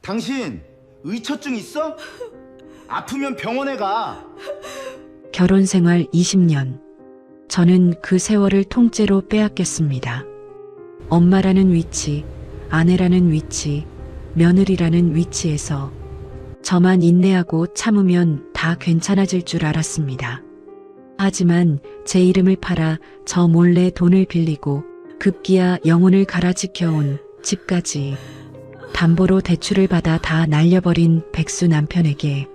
당신 의처증 있어? 아프면 병원에 가. 결혼 생활 20년. 저는 그 세월을 통째로 빼앗겼습니다. 엄마라는 위치, 아내라는 위치, 며느리라는 위치에서 저만 인내하고 참으면 다 괜찮아질 줄 알았습니다. 하지만 제 이름을 팔아 저 몰래 돈을 빌리고 급기야 영혼을 갈아 지켜온 집까지 담보로 대출을 받아 다 날려버린 백수 남편에게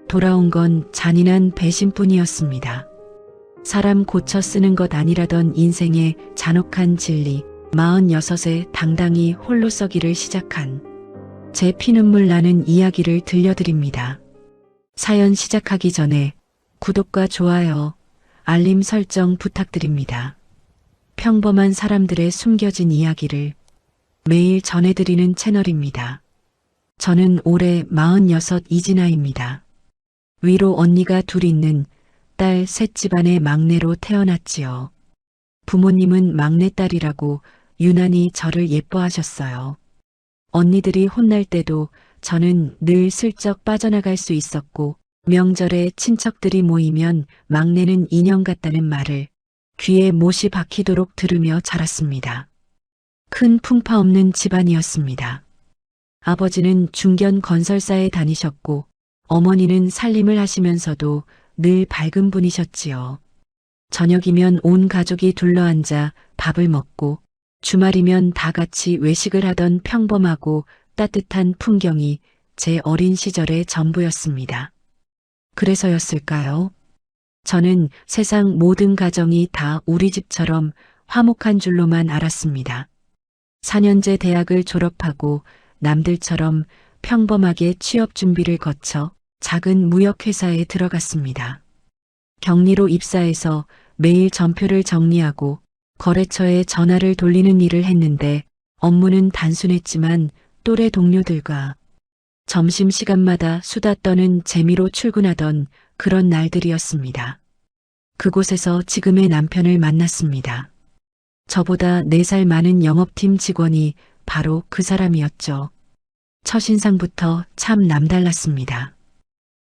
돌아온 건 잔인한 배신뿐이었습니다. 사람 고쳐 쓰는 것 아니라던 인생의 잔혹한 진리, 46에 당당히 홀로 서기를 시작한 제 피눈물 나는 이야기를 들려드립니다. 사연 시작하기 전에 구독과 좋아요, 알림 설정 부탁드립니다. 평범한 사람들의 숨겨진 이야기를 매일 전해드리는 채널입니다. 저는 올해 46 이진아입니다. 위로 언니가 둘 있는 딸 셋 집안의 막내로 태어났지요. 부모님은 막내딸이라고 유난히 저를 예뻐하셨어요. 언니들이 혼날 때도 저는 늘 슬쩍 빠져나갈 수 있었고, 명절에 친척들이 모이면 막내는 인형 같다는 말을 귀에 못이 박히도록 들으며 자랐습니다. 큰 풍파 없는 집안이었습니다. 아버지는 중견 건설사에 다니셨고, 어머니는 살림을 하시면서도 늘 밝은 분이셨지요. 저녁이면 온 가족이 둘러앉아 밥을 먹고 주말이면 다 같이 외식을 하던 평범하고 따뜻한 풍경이 제 어린 시절의 전부였습니다. 그래서였을까요? 저는 세상 모든 가정이 다 우리 집처럼 화목한 줄로만 알았습니다. 4년제 대학을 졸업하고 남들처럼 평범하게 취업 준비를 거쳐 작은 무역회사에 들어갔습니다. 격리로 입사해서 매일 전표를 정리하고 거래처에 전화를 돌리는 일을 했는데 업무는 단순했지만 또래 동료들과 점심시간마다 수다 떠는 재미로 출근하던 그런 날들이었습니다. 그곳에서 지금의 남편을 만났습니다. 저보다 4살 많은 영업팀 직원이 바로 그 사람이었죠. 첫인상부터 참 남달랐습니다.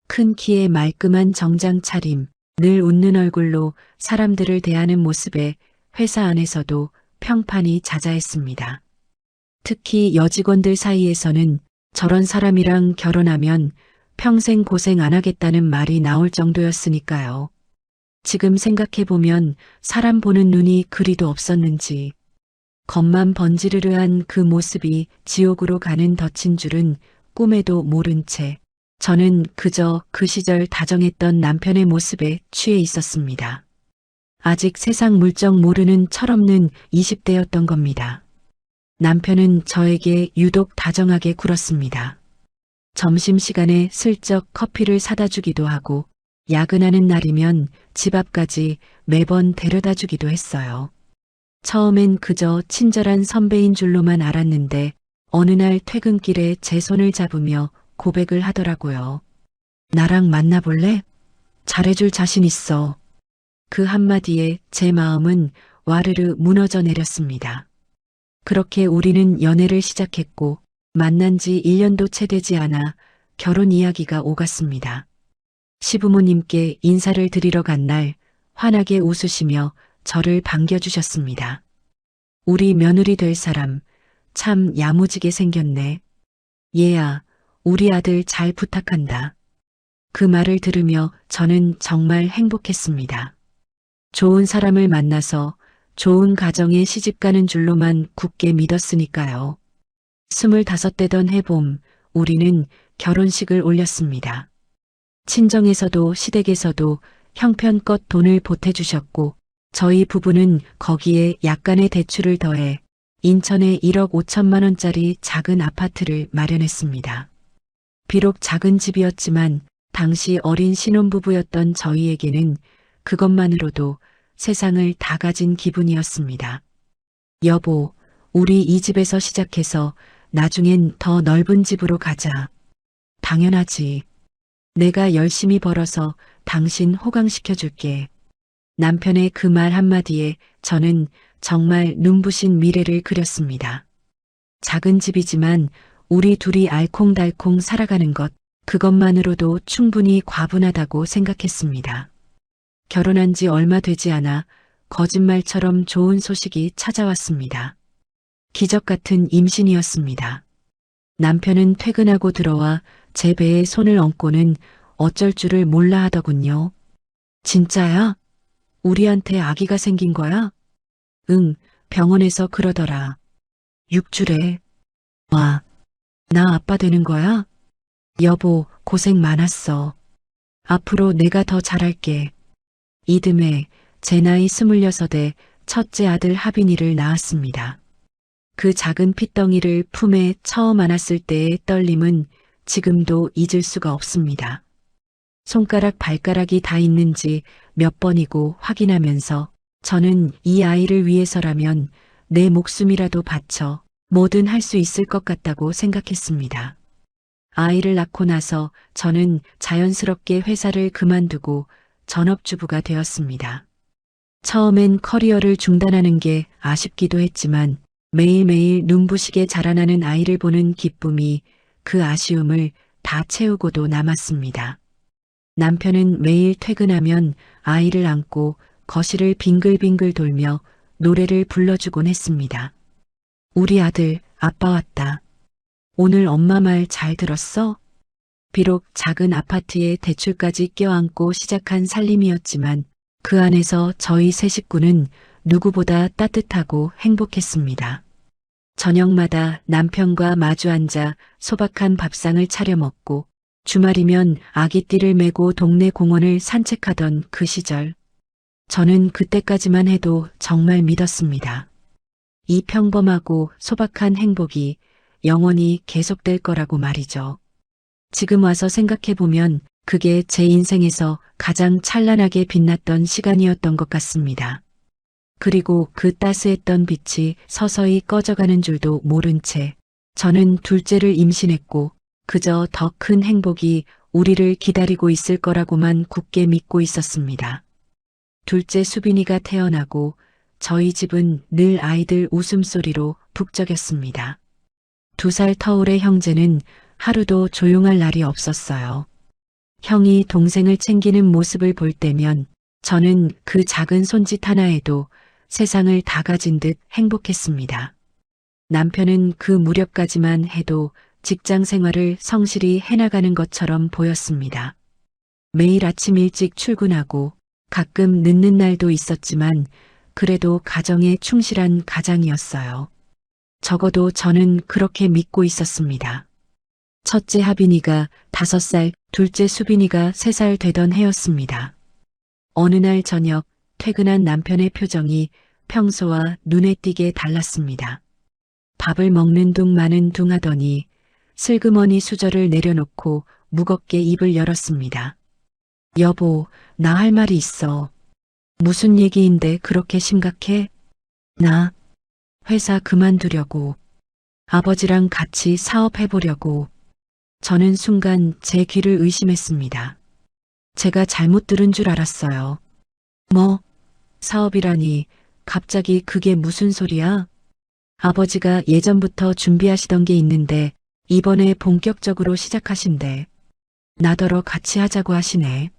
큰 키에 말끔한 정장 차림, 늘 웃는 얼굴로 사람들을 대하는 모습에 회사 안에서도 평판이 자자했습니다. 특히 여직원들 사이에서는 저런 사람이랑 결혼하면 평생 고생 안 하겠다는 말이 나올 정도였으니까요. 지금 생각해보면 사람 보는 눈이 그리도 없었는지 겉만 번지르르한 그 모습이 지옥으로 가는 덫인 줄은 꿈에도 모른 채 저는 그저 그 시절 다정했던 남편의 모습에 취해 있었습니다. 아직 세상 물정 모르는 철없는 20대였던 겁니다. 남편은 저에게 유독 다정하게 굴었습니다. 점심시간에 슬쩍 커피를 사다 주기도 하고 야근하는 날이면 집 앞까지 매번 데려다 주기도 했어요. 처음엔 그저 친절한 선배인 줄로만 알았는데 어느 날 퇴근길에 제 손을 잡으며 고백을 하더라고요. 나랑 만나볼래? 잘해줄 자신 있어. 그 한마디에 제 마음은 와르르 무너져 내렸습니다. 그렇게 우리는 연애를 시작했고 만난 지 1년도 채 되지 않아 결혼 이야기가 오갔습니다. 시부모님께 인사를 드리러 간 날 환하게 웃으시며 저를 반겨주셨습니다. 우리 며느리 될 사람 참 야무지게 생겼네. 얘야, 우리 아들 잘 부탁한다. 그 말을 들으며 저는 정말 행복했습니다. 좋은 사람을 만나서 좋은 가정에 시집가는 줄로만 굳게 믿었으니까요. 25되던 해봄 우리는 결혼식을 올렸습니다. 친정에서도 시댁에서도 형편껏 돈을 보태주셨고 저희 부부는 거기에 약간의 대출을 더해 인천에 1억 5천만 원짜리 작은 아파트를 마련했습니다. 비록 작은 집이었지만 당시 어린 신혼부부였던 저희에게는 그것만으로도 세상을 다 가진 기분이었습니다. 여보, 우리 이 집에서 시작해서 나중엔 더 넓은 집으로 가자. 당연하지. 내가 열심히 벌어서 당신 호강시켜줄게. 남편의 그 말 한마디에 저는 정말 눈부신 미래를 그렸습니다. 작은 집이지만 우리 둘이 알콩달콩 살아가는 것, 그것만으로도 충분히 과분하다고 생각했습니다. 결혼한 지 얼마 되지 않아 거짓말처럼 좋은 소식이 찾아왔습니다. 기적 같은 임신이었습니다. 남편은 퇴근하고 들어와 제 배에 손을 얹고는 어쩔 줄을 몰라 하더군요. 진짜야? 우리한테 아기가 생긴 거야? 응, 병원에서 그러더라. 6주래. 와, 나 아빠 되는 거야? 여보, 고생 많았어. 앞으로 내가 더 잘할게. 이듬해 제 나이 26에 첫째 아들 하빈이를 낳았습니다. 그 작은 핏덩이를 품에 처음 안았을 때의 떨림은 지금도 잊을 수가 없습니다. 손가락 발가락이 다 있는지 몇 번이고 확인하면서 저는 이 아이를 위해서라면 내 목숨이라도 바쳐 뭐든 할 수 있을 것 같다고 생각했습니다. 아이를 낳고 나서 저는 자연스럽게 회사를 그만두고 전업주부가 되었습니다. 처음엔 커리어를 중단하는 게 아쉽기도 했지만 매일매일 눈부시게 자라나는 아이를 보는 기쁨이 그 아쉬움을 다 채우고도 남았습니다. 남편은 매일 퇴근하면 아이를 안고 거실을 빙글빙글 돌며 노래를 불러주곤 했습니다. 우리 아들, 아빠 왔다. 오늘 엄마 말 잘 들었어? 비록 작은 아파트에 대출까지 껴안고 시작한 살림이었지만 그 안에서 저희 세 식구는 누구보다 따뜻하고 행복했습니다. 저녁마다 남편과 마주 앉아 소박한 밥상을 차려 먹고 주말이면 아기띠를 메고 동네 공원을 산책하던 그 시절. 저는 그때까지만 해도 정말 믿었습니다. 이 평범하고 소박한 행복이 영원히 계속될 거라고 말이죠. 지금 와서 생각해보면 그게 제 인생에서 가장 찬란하게 빛났던 시간이었던 것 같습니다. 그리고 그 따스했던 빛이 서서히 꺼져가는 줄도 모른 채 저는 둘째를 임신했고 그저 더 큰 행복이 우리를 기다리고 있을 거라고만 굳게 믿고 있었습니다. 둘째 수빈이가 태어나고 저희 집은 늘 아이들 웃음소리로 북적였습니다. 2살 터울의 형제는 하루도 조용할 날이 없었어요. 형이 동생을 챙기는 모습을 볼 때면 저는 그 작은 손짓 하나에도 세상을 다 가진 듯 행복했습니다. 남편은 그 무렵까지만 해도 직장 생활을 성실히 해나가는 것처럼 보였습니다. 매일 아침 일찍 출근하고 가끔 늦는 날도 있었지만 그래도 가정에 충실한 가장이었어요. 적어도 저는 그렇게 믿고 있었습니다. 첫째 하빈이가 5살, 둘째 수빈이가 3살 되던 해였습니다. 어느 날 저녁 퇴근한 남편의 표정이 평소와 눈에 띄게 달랐습니다. 밥을 먹는 둥 마는 둥 하더니 슬그머니 수저를 내려놓고 무겁게 입을 열었습니다. 여보, 나 할 말이 있어. 무슨 얘기인데 그렇게 심각해? 나 회사 그만두려고. 아버지랑 같이 사업해보려고. 저는 순간 제 귀를 의심했습니다. 제가 잘못 들은 줄 알았어요. 뭐? 사업이라니 갑자기 그게 무슨 소리야? 아버지가 예전부터 준비하시던 게 있는데 이번에 본격적으로 시작하신대. 나더러 같이 하자고 하시네.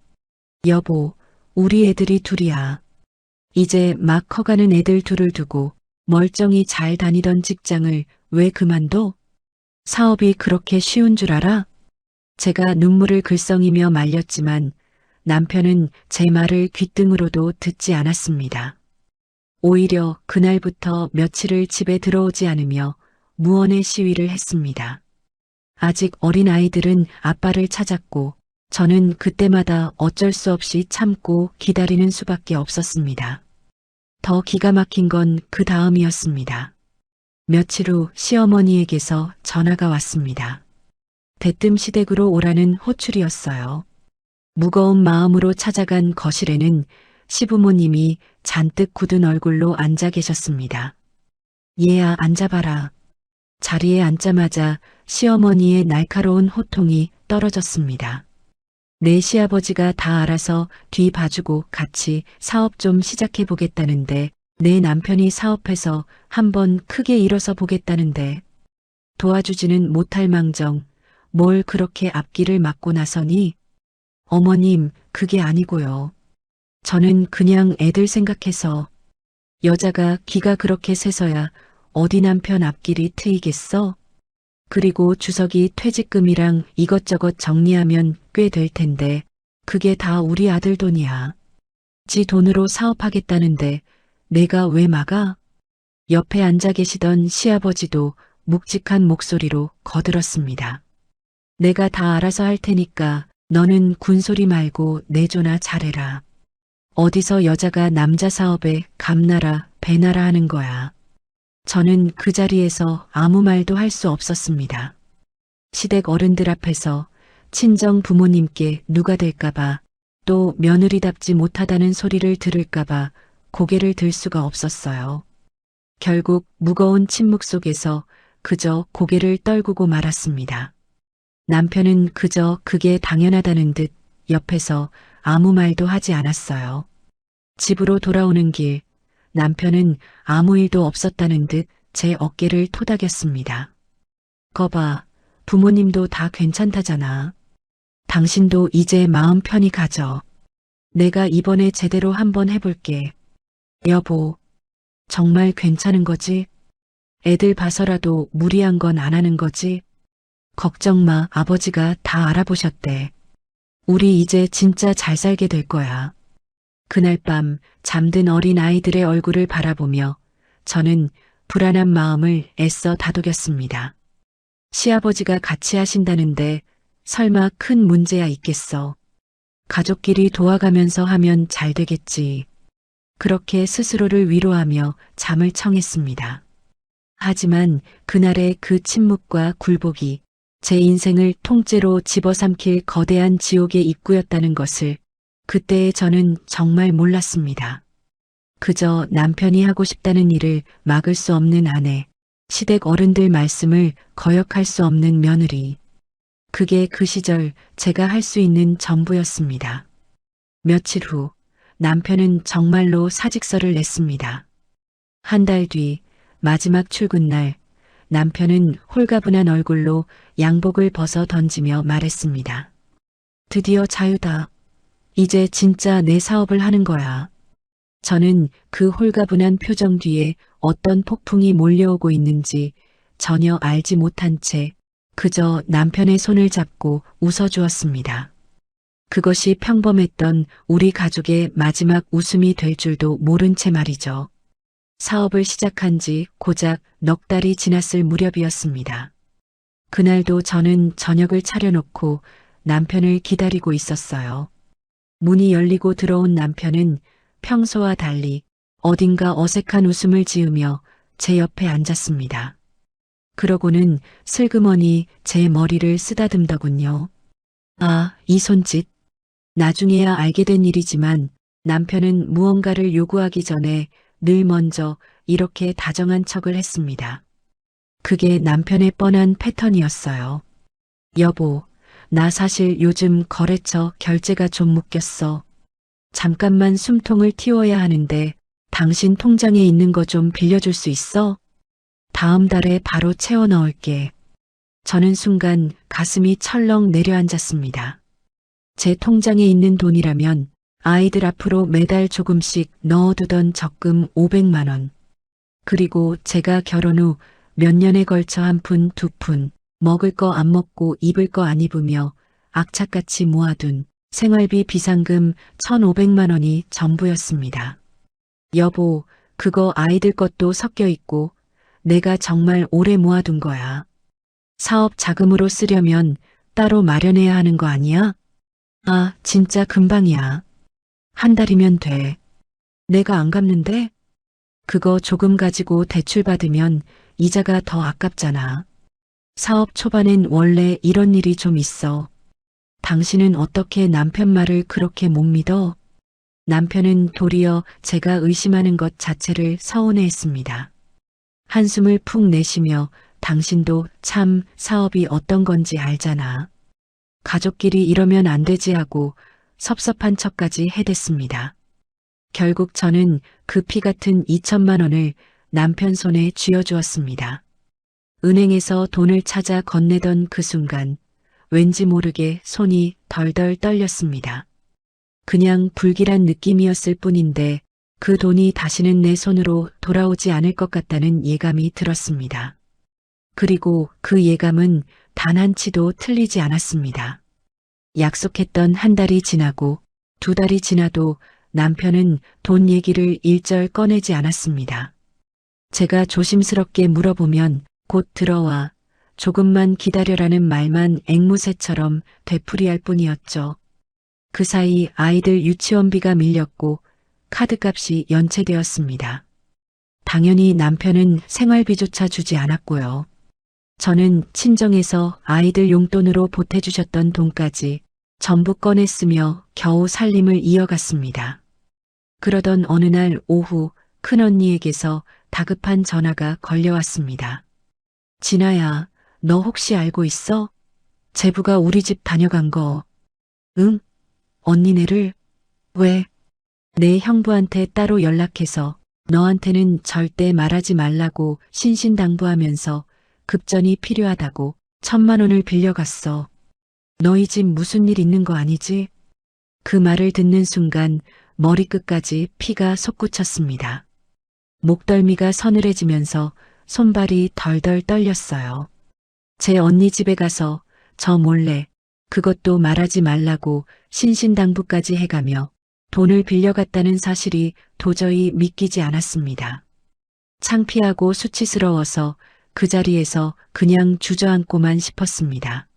여보, 우리 애들이 둘이야. 이제 막 커가는 애들 둘을 두고 멀쩡히 잘 다니던 직장을 왜 그만둬? 사업이 그렇게 쉬운 줄 알아? 제가 눈물을 글썽이며 말렸지만 남편은 제 말을 귓등으로도 듣지 않았습니다. 오히려 그날부터 며칠을 집에 들어오지 않으며 무언의 시위를 했습니다. 아직 어린 아이들은 아빠를 찾았고 저는 그때마다 어쩔 수 없이 참고 기다리는 수밖에 없었습니다. 더 기가 막힌 건 그 다음이었습니다. 며칠 후 시어머니에게서 전화가 왔습니다. 대뜸 시댁으로 오라는 호출이었어요. 무거운 마음으로 찾아간 거실에는 시부모님이 잔뜩 굳은 얼굴로 앉아 계셨습니다. 얘야, 앉아봐라. 자리에 앉자마자 시어머니의 날카로운 호통이 떨어졌습니다. 내 시아버지가 다 알아서 뒤 봐주고 같이 사업 좀 시작해보겠다는데 내 남편이 사업해서 한번 크게 일어서 보겠다는데 도와주지는 못할 망정 뭘 그렇게 앞길을 막고 나서니? 어머님, 그게 아니고요. 저는 그냥 애들 생각해서 여자가 기가 그렇게 세서야 어디 남편 앞길이 트이겠어? 그리고 주석이 퇴직금이랑 이것저것 정리하면 꽤 될 텐데 그게 다 우리 아들 돈이야. 지 돈으로 사업하겠다는데 내가 왜 막아? 옆에 앉아 계시던 시아버지도 묵직한 목소리로 거들었습니다. 내가 다 알아서 할 테니까 너는 군소리 말고 내조나 잘해라. 어디서 여자가 남자 사업에 감나라 배나라 하는 거야. 저는 그 자리에서 아무 말도 할 수 없었습니다. 시댁 어른들 앞에서 친정 부모님께 누가 될까봐 또 며느리답지 못하다는 소리를 들을까봐 고개를 들 수가 없었어요. 결국 무거운 침묵 속에서 그저 고개를 떨구고 말았습니다. 남편은 그저 그게 당연하다는 듯 옆에서 아무 말도 하지 않았어요. 집으로 돌아오는 길, 남편은 아무 일도 없었다는 듯 제 어깨를 토닥였습니다. 거봐, 부모님도 다 괜찮다잖아. 당신도 이제 마음 편히 가져. 내가 이번에 제대로 한번 해볼게. 여보, 정말 괜찮은 거지? 애들 봐서라도 무리한 건 안 하는 거지? 걱정 마, 아버지가 다 알아보셨대. 우리 이제 진짜 잘 살게 될 거야. 그날 밤 잠든 어린 아이들의 얼굴을 바라보며 저는 불안한 마음을 애써 다독였습니다. 시아버지가 같이 하신다는데 설마 큰 문제야 있겠어. 가족끼리 도와가면서 하면 잘 되겠지. 그렇게 스스로를 위로하며 잠을 청했습니다. 하지만 그날의 그 침묵과 굴복이 제 인생을 통째로 집어삼킬 거대한 지옥의 입구였다는 것을 그때의 저는 정말 몰랐습니다. 그저 남편이 하고 싶다는 일을 막을 수 없는 아내, 시댁 어른들 말씀을 거역할 수 없는 며느리. 그게 그 시절 제가 할 수 있는 전부였습니다. 며칠 후 남편은 정말로 사직서를 냈습니다. 한 달 뒤 마지막 출근 날 남편은 홀가분한 얼굴로 양복을 벗어 던지며 말했습니다. 드디어 자유다. 이제 진짜 내 사업을 하는 거야. 저는 그 홀가분한 표정 뒤에 어떤 폭풍이 몰려오고 있는지 전혀 알지 못한 채 그저 남편의 손을 잡고 웃어주었습니다. 그것이 평범했던 우리 가족의 마지막 웃음이 될 줄도 모른 채 말이죠. 사업을 시작한 지 고작 넉 달이 지났을 무렵이었습니다. 그날도 저는 저녁을 차려놓고 남편을 기다리고 있었어요. 문이 열리고 들어온 남편은 평소와 달리 어딘가 어색한 웃음을 지으며 제 옆에 앉았습니다. 그러고는 슬그머니 제 머리를 쓰다듬더군요. 아, 이 손짓. 나중에야 알게 된 일이지만 남편은 무언가를 요구하기 전에 늘 먼저 이렇게 다정한 척을 했습니다. 그게 남편의 뻔한 패턴이었어요. 여보, 나 사실 요즘 거래처 결제가 좀 묶였어. 잠깐만 숨통을 틔워야 하는데 당신 통장에 있는 거 좀 빌려줄 수 있어? 다음 달에 바로 채워 넣을게. 저는 순간 가슴이 철렁 내려앉았습니다. 제 통장에 있는 돈이라면 아이들 앞으로 매달 조금씩 넣어두던 적금 500만 원. 그리고 제가 결혼 후 몇 년에 걸쳐 한 푼, 두 푼, 먹을 거 안 먹고 입을 거 안 입으며 악착같이 모아둔 생활비 비상금 1,500만 원이 전부였습니다. 여보, 그거 아이들 것도 섞여 있고 내가 정말 오래 모아둔 거야. 사업 자금으로 쓰려면 따로 마련해야 하는 거 아니야? 아, 진짜 금방이야. 한 달이면 돼. 내가 안 갚는데? 그거 조금 가지고 대출 받으면 이자가 더 아깝잖아. 사업 초반엔 원래 이런 일이 좀 있어. 당신은 어떻게 남편 말을 그렇게 못 믿어? 남편은 도리어 제가 의심하는 것 자체를 서운해했습니다. 한숨을 푹 내쉬며 당신도 참 사업이 어떤 건지 알잖아. 가족끼리 이러면 안 되지 하고 섭섭한 척까지 해댔습니다. 결국 저는 그 피 같은 2천만 원을 남편 손에 쥐어주었습니다. 은행에서 돈을 찾아 건네던 그 순간 왠지 모르게 손이 덜덜 떨렸습니다. 그냥 불길한 느낌이었을 뿐인데 그 돈이 다시는 내 손으로 돌아오지 않을 것 같다는 예감이 들었습니다. 그리고 그 예감은 단 한치도 틀리지 않았습니다. 약속했던 한 달이 지나고 두 달이 지나도 남편은 돈 얘기를 일절 꺼내지 않았습니다. 제가 조심스럽게 물어보면 곧 들어와 조금만 기다려라는 말만 앵무새처럼 되풀이할 뿐이었죠. 그 사이 아이들 유치원비가 밀렸고 카드값이 연체되었습니다. 당연히 남편은 생활비조차 주지 않았고요. 저는 친정에서 아이들 용돈으로 보태주셨던 돈까지 전부 꺼냈으며 겨우 살림을 이어갔습니다. 그러던 어느 날 오후 큰언니에게서 다급한 전화가 걸려왔습니다. 진아야, 너 혹시 알고 있어? 제부가 우리 집 다녀간 거. 응? 언니네를? 왜? 내 형부한테 따로 연락해서 너한테는 절대 말하지 말라고 신신당부하면서 급전이 필요하다고 1,000만 원을 빌려갔어. 너희 집 무슨 일 있는 거 아니지? 그 말을 듣는 순간 머리끝까지 피가 솟구쳤습니다. 목덜미가 서늘해지면서 손발이 덜덜 떨렸어요. 제 언니 집에 가서 저 몰래 그것도 말하지 말라고 신신당부까지 해가며 돈을 빌려갔다는 사실이 도저히 믿기지 않았습니다. 창피하고 수치스러워서 그 자리에서 그냥 주저앉고만 싶었습니다.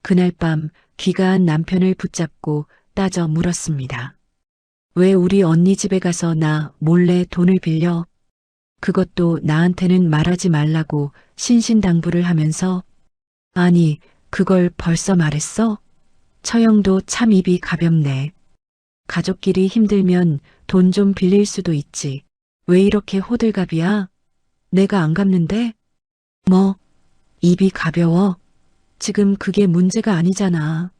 그날 밤 귀가한 남편을 붙잡고 따져 물었습니다. 왜 우리 언니 집에 가서 나 몰래 돈을 빌려? 그것도 나한테는 말하지 말라고 신신당부를 하면서. 아니, 그걸 벌써 말했어? 처형도 참 입이 가볍네. 가족끼리 힘들면 돈 좀 빌릴 수도 있지. 왜 이렇게 호들갑이야? 내가 안 갚는데? 뭐, 입이 가벼워? 지금 그게 문제가 아니잖아.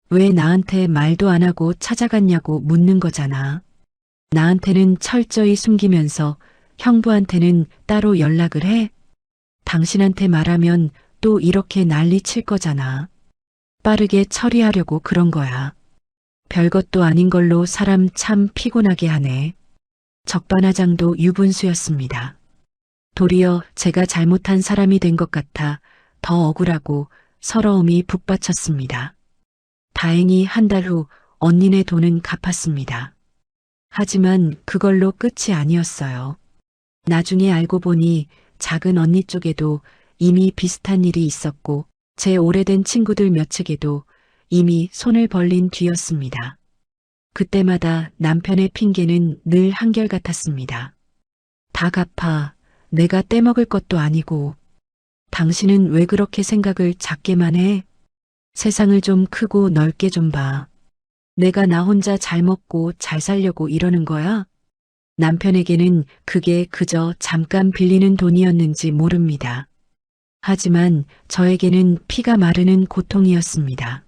왜 나한테 말도 안 하고 찾아갔냐고 묻는 거잖아. 나한테는 철저히 숨기면서 형부한테는 따로 연락을 해? 당신한테 말하면 또 이렇게 난리 칠 거잖아. 빠르게 처리하려고 그런 거야. 별것도 아닌 걸로 사람 참 피곤하게 하네. 적반하장도 유분수였습니다. 도리어 제가 잘못한 사람이 된 것 같아 더 억울하고 서러움이 북받쳤습니다. 다행히 한 달 후 언니네 돈은 갚았습니다. 하지만 그걸로 끝이 아니었어요. 나중에 알고 보니 작은 언니 쪽에도 이미 비슷한 일이 있었고 제 오래된 친구들 몇 측에도 이미 손을 벌린 뒤였습니다. 그때마다 남편의 핑계는 늘 한결같았습니다. 다 갚아. 내가 떼먹을 것도 아니고. 당신은 왜 그렇게 생각을 작게만 해? 세상을 좀 크고 넓게 좀 봐. 내가 나 혼자 잘 먹고 잘 살려고 이러는 거야? 남편에게는 그게 그저 잠깐 빌리는 돈이었는지 모릅니다. 하지만 저에게는 피가 마르는 고통이었습니다.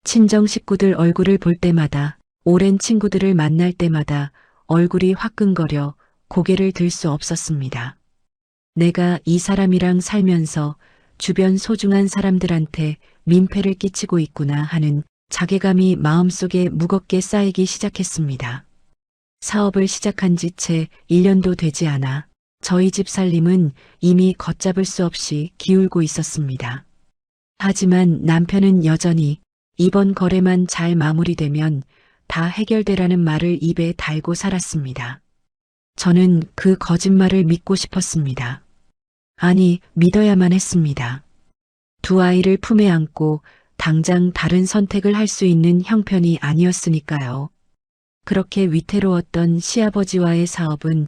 친정 식구들 얼굴을 볼 때마다, 오랜 친구들을 만날 때마다 얼굴이 화끈거려 고개를 들 수 없었습니다. 내가 이 사람이랑 살면서 주변 소중한 사람들한테 민폐를 끼치고 있구나 하는 자괴감이 마음속에 무겁게 쌓이기 시작했습니다. 사업을 시작한 지 채 1년도 되지 않아 저희 집 살림은 이미 걷잡을 수 없이 기울고 있었습니다. 하지만 남편은 여전히 이번 거래만 잘 마무리되면 다 해결되라는 말을 입에 달고 살았습니다. 저는 그 거짓말을 믿고 싶었습니다. 아니, 믿어야만 했습니다. 두 아이를 품에 안고 당장 다른 선택을 할 수 있는 형편이 아니었으니까요. 그렇게 위태로웠던 시아버지와의 사업은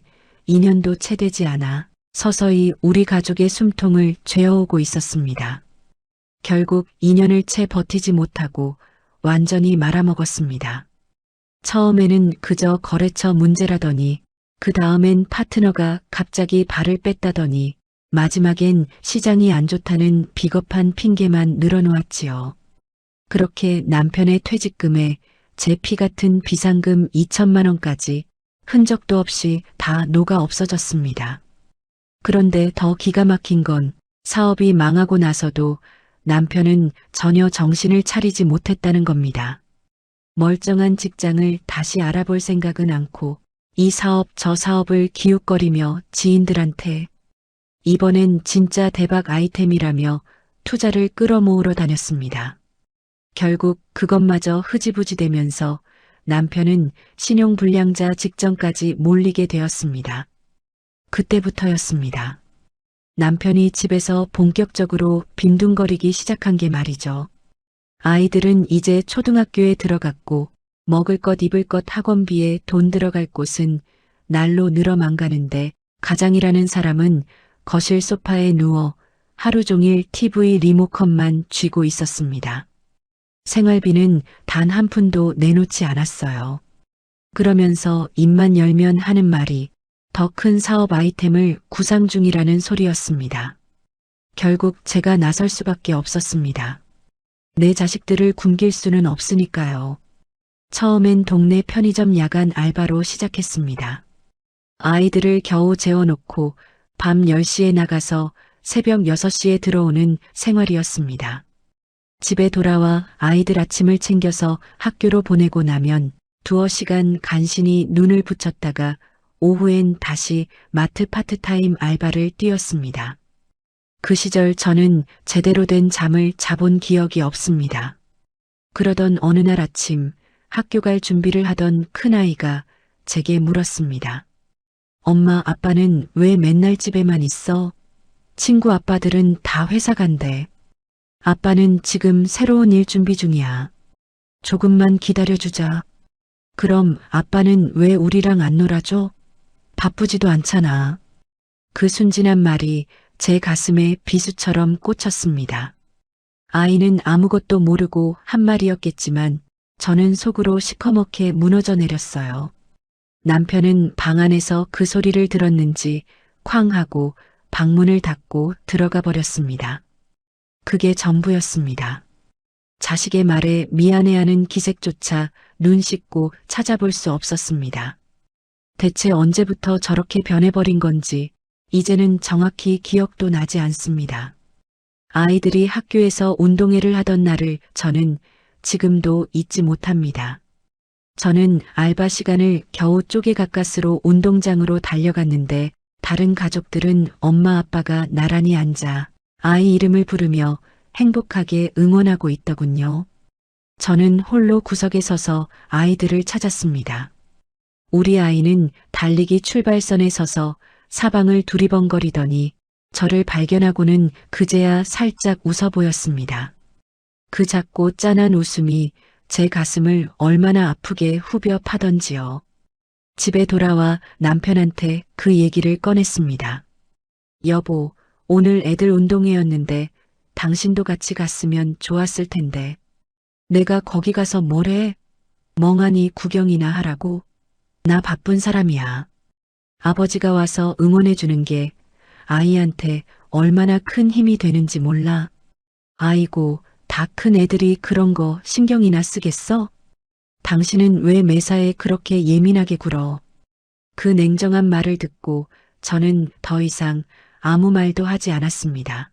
2년도 채 되지 않아 서서히 우리 가족의 숨통을 죄어오고 있었습니다. 결국 2년을 채 버티지 못하고 완전히 말아먹었습니다. 처음에는 그저 거래처 문제라더니 그 다음엔 파트너가 갑자기 발을 뺐다더니 마지막엔 시장이 안 좋다는 비겁한 핑계만 늘어놓았지요. 그렇게 남편의 퇴직금에 제 피 같은 비상금 2,000만 원까지 흔적도 없이 다 녹아 없어졌습니다. 그런데 더 기가 막힌 건 사업이 망하고 나서도 남편은 전혀 정신을 차리지 못했다는 겁니다. 멀쩡한 직장을 다시 알아볼 생각은 않고 이 사업 저 사업을 기웃거리며 지인들한테 이번엔 진짜 대박 아이템이라며 투자를 끌어모으러 다녔습니다. 결국 그것마저 흐지부지 되면서 남편은 신용불량자 직전까지 몰리게 되었습니다. 그때부터였습니다. 남편이 집에서 본격적으로 빈둥거리기 시작한 게 말이죠. 아이들은 이제 초등학교에 들어갔고 먹을 것 입을 것 학원비에 돈 들어갈 곳은 날로 늘어만 가는데 가장이라는 사람은 거실 소파에 누워 하루 종일 TV 리모컨만 쥐고 있었습니다. 생활비는 단 한 푼도 내놓지 않았어요. 그러면서 입만 열면 하는 말이 더 큰 사업 아이템을 구상 중이라는 소리였습니다. 결국 제가 나설 수밖에 없었습니다. 내 자식들을 굶길 수는 없으니까요. 처음엔 동네 편의점 야간 알바로 시작했습니다. 아이들을 겨우 재워놓고 밤 10시에 나가서 새벽 6시에 들어오는 생활이었습니다. 집에 돌아와 아이들 아침을 챙겨서 학교로 보내고 나면 두어 시간 간신히 눈을 붙였다가 오후엔 다시 마트 파트타임 알바를 뛰었습니다. 그 시절 저는 제대로 된 잠을 자본 기억이 없습니다. 그러던 어느 날 아침 학교 갈 준비를 하던 큰아이가 제게 물었습니다. 엄마, 아빠는 왜 맨날 집에만 있어? 친구 아빠들은 다 회사 간대. 아빠는 지금 새로운 일 준비 중이야. 조금만 기다려주자. 그럼 아빠는 왜 우리랑 안 놀아줘? 바쁘지도 않잖아. 그 순진한 말이 제 가슴에 비수처럼 꽂혔습니다. 아이는 아무것도 모르고 한 말이었겠지만 저는 속으로 시커멓게 무너져 내렸어요. 남편은 방 안에서 그 소리를 들었는지 쾅 하고 방문을 닫고 들어가 버렸습니다. 그게 전부였습니다. 자식의 말에 미안해하는 기색조차 눈 씻고 찾아볼 수 없었습니다. 대체 언제부터 저렇게 변해버린 건지 이제는 정확히 기억도 나지 않습니다. 아이들이 학교에서 운동회를 하던 날을 저는 지금도 잊지 못합니다. 저는 알바 시간을 겨우 쪼개 가까스로 운동장으로 달려갔는데 다른 가족들은 엄마 아빠가 나란히 앉아 아이 이름을 부르며 행복하게 응원하고 있더군요. 저는 홀로 구석에 서서 아이들을 찾았습니다. 우리 아이는 달리기 출발선에 서서 사방을 두리번거리더니 저를 발견하고는 그제야 살짝 웃어 보였습니다. 그 작고 짠한 웃음이 제 가슴을 얼마나 아프게 후벼 파던지요. 집에 돌아와 남편한테 그 얘기를 꺼냈습니다. 여보, 오늘 애들 운동회였는데 당신도 같이 갔으면 좋았을 텐데. 내가 거기 가서 뭘 해? 멍하니 구경이나 하라고? 나 바쁜 사람이야. 아버지가 와서 응원해 주는 게 아이한테 얼마나 큰 힘이 되는지 몰라. 아이고, 다 큰 애들이 그런 거 신경이나 쓰겠어? 당신은 왜 매사에 그렇게 예민하게 굴어? 그 냉정한 말을 듣고 저는 더 이상 아무 말도 하지 않았습니다.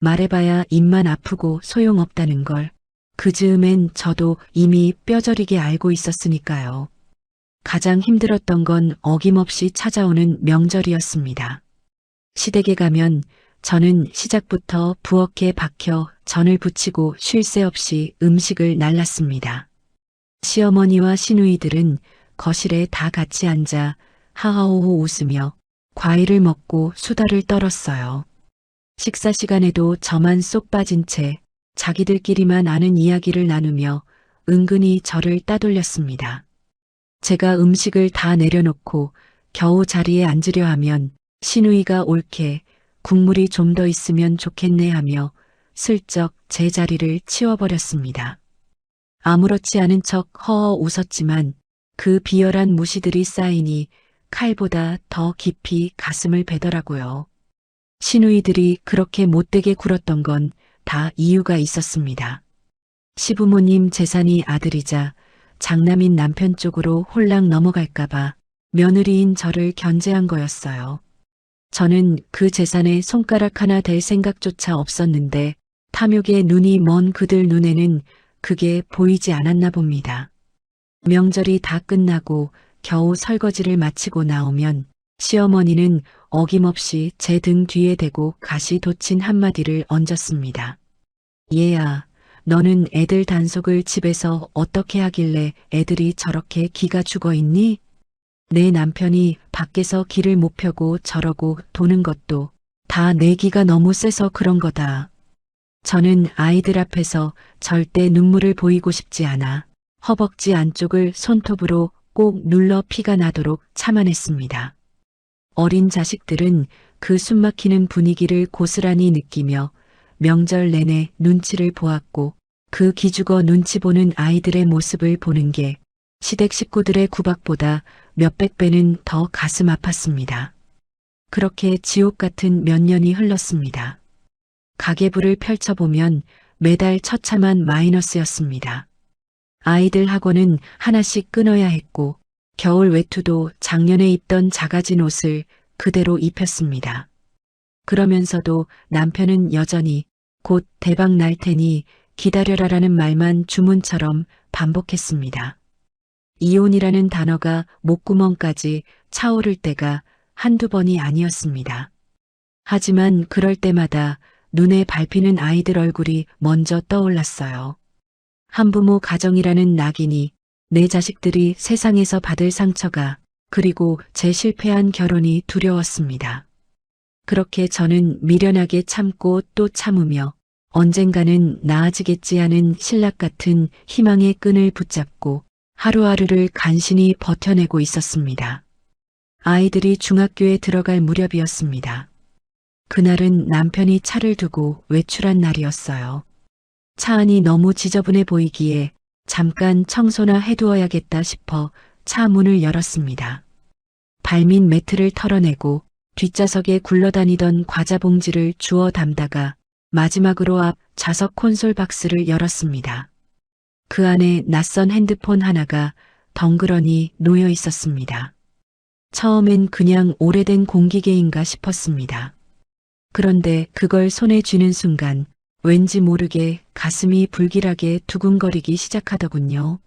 말해봐야 입만 아프고 소용없다는 걸 그 즈음엔 저도 이미 뼈저리게 알고 있었으니까요. 가장 힘들었던 건 어김없이 찾아오는 명절이었습니다. 시댁에 가면 저는 시작부터 부엌에 박혀 전을 부치고 쉴 새 없이 음식을 날랐습니다. 시어머니와 시누이들은 거실에 다 같이 앉아 하하호호 웃으며 과일을 먹고 수다를 떨었어요. 식사 시간에도 저만 쏙 빠진 채 자기들끼리만 아는 이야기를 나누며 은근히 저를 따돌렸습니다. 제가 음식을 다 내려놓고 겨우 자리에 앉으려 하면 시누이가 옳게 국물이 좀 더 있으면 좋겠네 하며 슬쩍 제 자리를 치워버렸습니다. 아무렇지 않은 척 허허 웃었지만 그 비열한 무시들이 쌓이니 칼보다 더 깊이 가슴을 베더라고요. 시누이들이 그렇게 못되게 굴었던 건 다 이유가 있었습니다. 시부모님 재산이 아들이자 장남인 남편 쪽으로 홀랑 넘어갈까봐 며느리인 저를 견제한 거였어요. 저는 그 재산에 손가락 하나 댈 생각조차 없었는데 탐욕의 눈이 먼 그들 눈에는 그게 보이지 않았나 봅니다. 명절이 다 끝나고 겨우 설거지를 마치고 나오면 시어머니는 어김없이 제 등 뒤에 대고 가시 돋친 한마디를 얹었습니다. 얘야, 너는 애들 단속을 집에서 어떻게 하길래 애들이 저렇게 기가 죽어 있니? 내 남편이 밖에서 길을 못 펴고 저러고 도는 것도 다 내 기가 너무 세서 그런 거다. 저는 아이들 앞에서 절대 눈물을 보이고 싶지 않아 허벅지 안쪽을 손톱으로 꼭 눌러 피가 나도록 참아냈습니다. 어린 자식들은 그 숨막히는 분위기를 고스란히 느끼며 명절 내내 눈치를 보았고 그 기죽어 눈치 보는 아이들의 모습을 보는 게 시댁 식구들의 구박보다 몇백 배는 더 가슴 아팠습니다. 그렇게 지옥 같은 몇 년이 흘렀습니다. 가계부를 펼쳐보면 매달 처참한 마이너스였습니다. 아이들 학원은 하나씩 끊어야 했고 겨울 외투도 작년에 입던 작아진 옷을 그대로 입혔습니다. 그러면서도 남편은 여전히 곧 대박 날 테니 기다려라라는 말만 주문처럼 반복했습니다. 이혼이라는 단어가 목구멍까지 차오를 때가 한두 번이 아니었습니다. 하지만 그럴 때마다 눈에 밟히는 아이들 얼굴이 먼저 떠올랐어요. 한부모 가정이라는 낙인이, 내 자식들이 세상에서 받을 상처가, 그리고 제 실패한 결혼이 두려웠습니다. 그렇게 저는 미련하게 참고 또 참으며 언젠가는 나아지겠지 하는 신락 같은 희망의 끈을 붙잡고 하루하루를 간신히 버텨내고 있었습니다. 아이들이 중학교에 들어갈 무렵이었습니다. 그날은 남편이 차를 두고 외출한 날이었어요. 차 안이 너무 지저분해 보이기에 잠깐 청소나 해두어야겠다 싶어 차 문을 열었습니다. 발민 매트를 털어내고 뒷좌석에 굴러다니던 과자 봉지를 주워 담다가 마지막으로 앞 좌석 콘솔 박스를 열었습니다. 그 안에 낯선 핸드폰 하나가 덩그러니 놓여 있었습니다. 처음엔 그냥 오래된 공기계인가 싶었습니다. 그런데 그걸 손에 쥐는 순간 왠지 모르게 가슴이 불길하게 두근거리기 시작하더군요.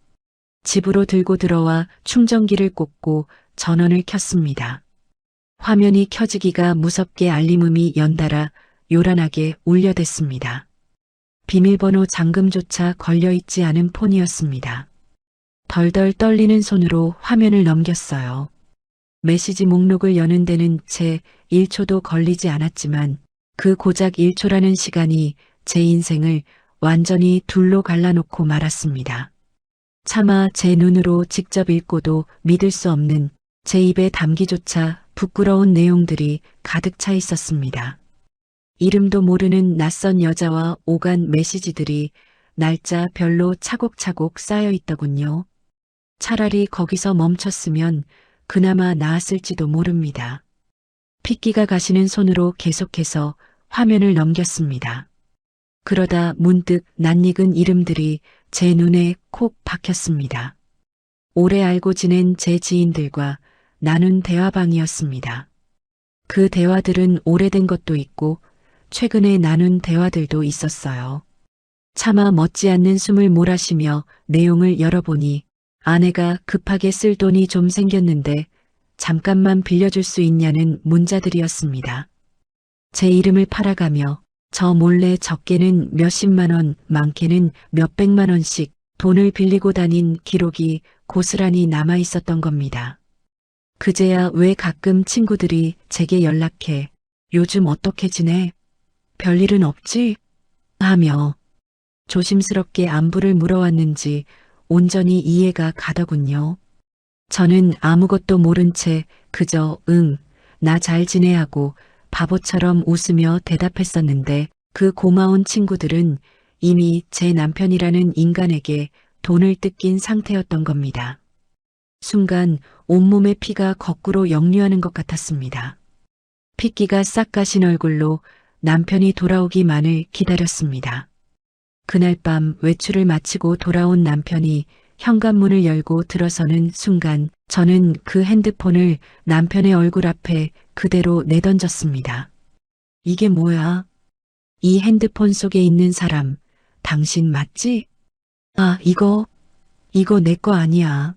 집으로 들고 들어와 충전기를 꽂고 전원을 켰습니다. 화면이 켜지기가 무섭게 알림음이 연달아 요란하게 울려댔습니다. 비밀번호 잠금조차 걸려있지 않은 폰이었습니다. 덜덜 떨리는 손으로 화면을 넘겼어요. 메시지 목록을 여는 데는 채 1초도 걸리지 않았지만 그 고작 1초라는 시간이 제 인생을 완전히 둘로 갈라놓고 말았습니다. 차마 제 눈으로 직접 읽고도 믿을 수 없는 제 입에 담기조차 부끄러운 내용들이 가득 차 있었습니다. 이름도 모르는 낯선 여자와 오간 메시지들이 날짜 별로 차곡차곡 쌓여 있더군요. 차라리 거기서 멈췄으면 그나마 나았을지도 모릅니다. 핏기가 가시는 손으로 계속해서 화면을 넘겼습니다. 그러다 문득 낯익은 이름들이 제 눈에 콕 박혔습니다. 오래 알고 지낸 제 지인들과 나눈 대화방이었습니다. 그 대화들은 오래된 것도 있고 최근에 나눈 대화들도 있었어요. 차마 멋지 않는 숨을 몰아쉬며 내용을 열어보니 아내가 급하게 쓸 돈이 좀 생겼는데 잠깐만 빌려줄 수 있냐는 문자들이었습니다. 제 이름을 팔아가며 저 몰래 적게는 몇십만 원, 많게는 몇백만 원씩 돈을 빌리고 다닌 기록이 고스란히 남아 있었던 겁니다. 그제야 왜 가끔 친구들이 제게 연락해 요즘 어떻게 지내? 별일은 없지? 하며 조심스럽게 안부를 물어왔는지 온전히 이해가 가더군요. 저는 아무것도 모른 채 그저 응, 나 잘 지내 하고 바보처럼 웃으며 대답했었는데 그 고마운 친구들은 이미 제 남편이라는 인간에게 돈을 뜯긴 상태였던 겁니다. 순간 온몸의 피가 거꾸로 역류하는 것 같았습니다. 핏기가 싹 가신 얼굴로 남편이 돌아오기만을 기다렸습니다. 그날 밤 외출을 마치고 돌아온 남편이 현관문을 열고 들어서는 순간 저는 그 핸드폰을 남편의 얼굴 앞에 그대로 내던졌습니다. 이게 뭐야? 이 핸드폰 속에 있는 사람, 당신 맞지? 아, 이거 내 거 아니야.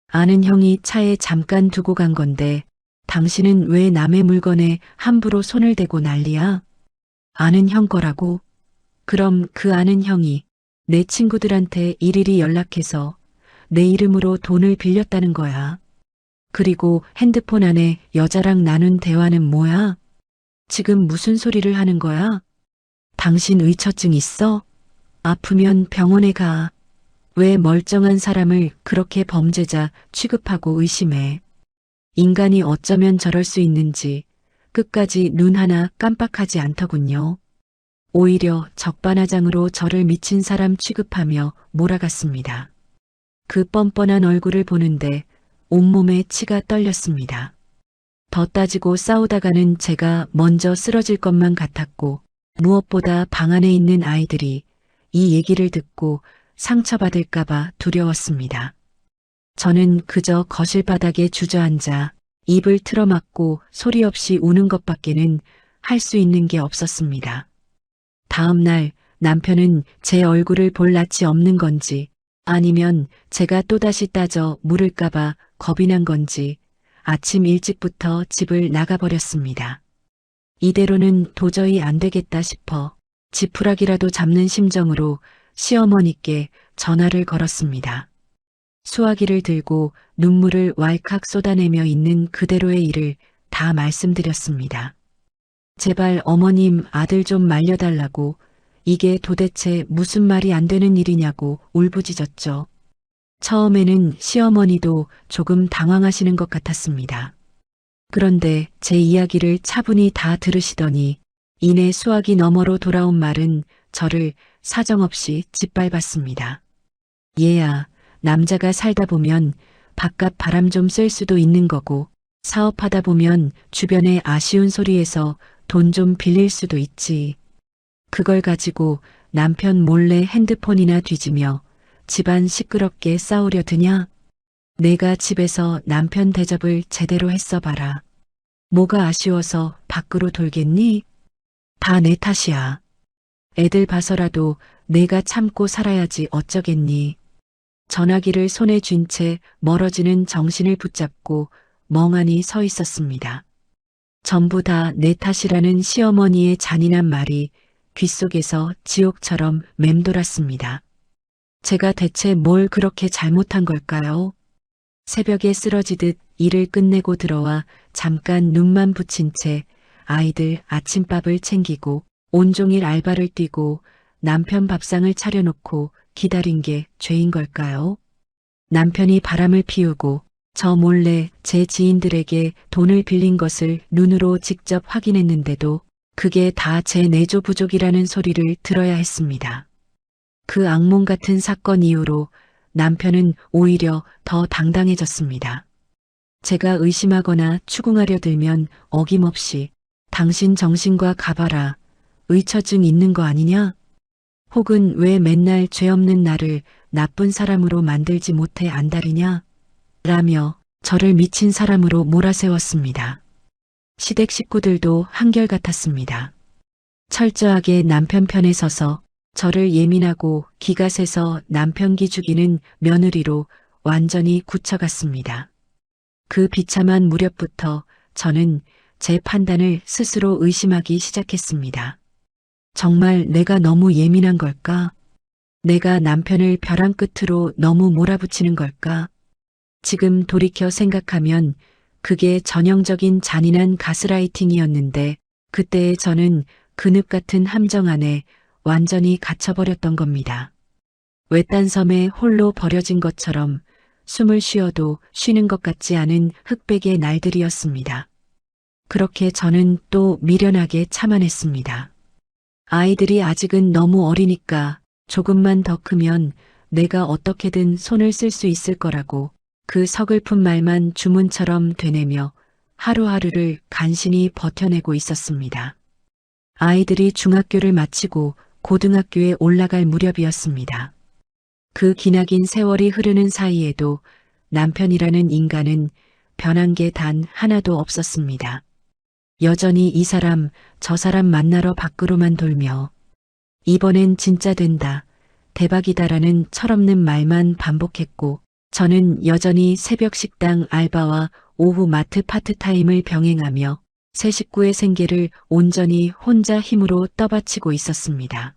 아는 형이 차에 잠깐 두고 간 건데 당신은 왜 남의 물건에 함부로 손을 대고 난리야? 아는 형 거라고? 그럼 그 아는 형이 내 친구들한테 일일이 연락해서 내 이름으로 돈을 빌렸다는 거야. 그리고 핸드폰 안에 여자랑 나눈 대화는 뭐야? 지금 무슨 소리를 하는 거야? 당신 의처증 있어? 아프면 병원에 가. 왜 멀쩡한 사람을 그렇게 범죄자 취급하고 의심해? 인간이 어쩌면 저럴 수 있는지 끝까지 눈 하나 깜빡하지 않더군요. 오히려 적반하장으로 저를 미친 사람 취급하며 몰아갔습니다. 그 뻔뻔한 얼굴을 보는데 온몸에 치가 떨렸습니다. 더 따지고 싸우다가는 제가 먼저 쓰러질 것만 같았고 무엇보다 방 안에 있는 아이들이 이 얘기를 듣고 상처받을까봐 두려웠습니다. 저는 그저 거실 바닥에 주저앉아 입을 틀어막고 소리 없이 우는 것밖에는 할 수 있는 게 없었습니다. 다음 날 남편은 제 얼굴을 볼 낯이 없는 건지 아니면 제가 또다시 따져 물을까봐 겁이 난 건지 아침 일찍부터 집을 나가버렸습니다. 이대로는 도저히 안 되겠다 싶어 지푸라기라도 잡는 심정으로 시어머니께 전화를 걸었습니다. 수화기를 들고 눈물을 왈칵 쏟아내며 있는 그대로의 일을 다 말씀드렸습니다. 제발 어머님 아들 좀 말려달라고 이게 도대체 무슨 말이 안 되는 일이냐고 울부짖었죠. 처음에는 시어머니도 조금 당황하시는 것 같았습니다. 그런데 제 이야기를 차분히 다 들으시더니 이내 수화기 너머로 돌아온 말은 저를 사정없이 짓밟았습니다. 얘야, 남자가 살다 보면 바깥 바람 좀 쐴 수도 있는 거고 사업하다 보면 주변에 아쉬운 소리에서 돈 좀 빌릴 수도 있지. 그걸 가지고 남편 몰래 핸드폰이나 뒤지며 집안 시끄럽게 싸우려 드냐? 내가 집에서 남편 대접을 제대로 했어 봐라. 뭐가 아쉬워서 밖으로 돌겠니? 다 내 탓이야. 애들 봐서라도 내가 참고 살아야지 어쩌겠니. 전화기를 손에 쥔 채 멀어지는 정신을 붙잡고 멍하니 서 있었습니다. 전부 다 내 탓이라는 시어머니의 잔인한 말이 귓속에서 지옥처럼 맴돌았습니다. 제가 대체 뭘 그렇게 잘못한 걸까요? 새벽에 쓰러지듯 일을 끝내고 들어와 잠깐 눈만 붙인 채 아이들 아침밥을 챙기고 온종일 알바를 뛰고 남편 밥상을 차려놓고 기다린 게 죄인 걸까요? 남편이 바람을 피우고 저 몰래 제 지인들에게 돈을 빌린 것을 눈으로 직접 확인했는데도 그게 다 제 내조 부족이라는 소리를 들어야 했습니다. 그 악몽 같은 사건 이후로 남편은 오히려 더 당당해졌습니다. 제가 의심하거나 추궁하려 들면 어김없이 당신 정신과 가봐라. 의처증 있는 거 아니냐? 혹은 왜 맨날 죄 없는 나를 나쁜 사람으로 만들지 못해 안달이냐? 라며 저를 미친 사람으로 몰아세웠습니다. 시댁 식구들도 한결같았습니다. 철저하게 남편 편에 서서 저를 예민하고 기가 세서 남편 기죽이는 며느리로 완전히 굳혀갔습니다. 그 비참한 무렵부터 저는 제 판단을 스스로 의심하기 시작했습니다. 정말 내가 너무 예민한 걸까? 내가 남편을 벼랑 끝으로 너무 몰아붙이는 걸까? 지금 돌이켜 생각하면 그게 전형적인 잔인한 가스라이팅이었는데 그때의 저는 그늪 같은 함정 안에 완전히 갇혀버렸던 겁니다. 외딴 섬에 홀로 버려진 것처럼 숨을 쉬어도 쉬는 것 같지 않은 흑백의 날들이었습니다. 그렇게 저는 또 미련하게 참아냈습니다. 아이들이 아직은 너무 어리니까 조금만 더 크면 내가 어떻게든 손을 쓸 수 있을 거라고 그 서글픈 말만 주문처럼 되뇌며 하루하루를 간신히 버텨내고 있었습니다. 아이들이 중학교를 마치고 고등학교에 올라갈 무렵이었습니다. 그 기나긴 세월이 흐르는 사이에도 남편이라는 인간은 변한 게 단 하나도 없었습니다. 여전히 이 사람, 저 사람 만나러 밖으로만 돌며 이번엔 진짜 된다, 대박이다라는 철없는 말만 반복했고 저는 여전히 새벽 식당 알바와 오후 마트 파트타임을 병행하며 새 식구의 생계를 온전히 혼자 힘으로 떠받치고 있었습니다.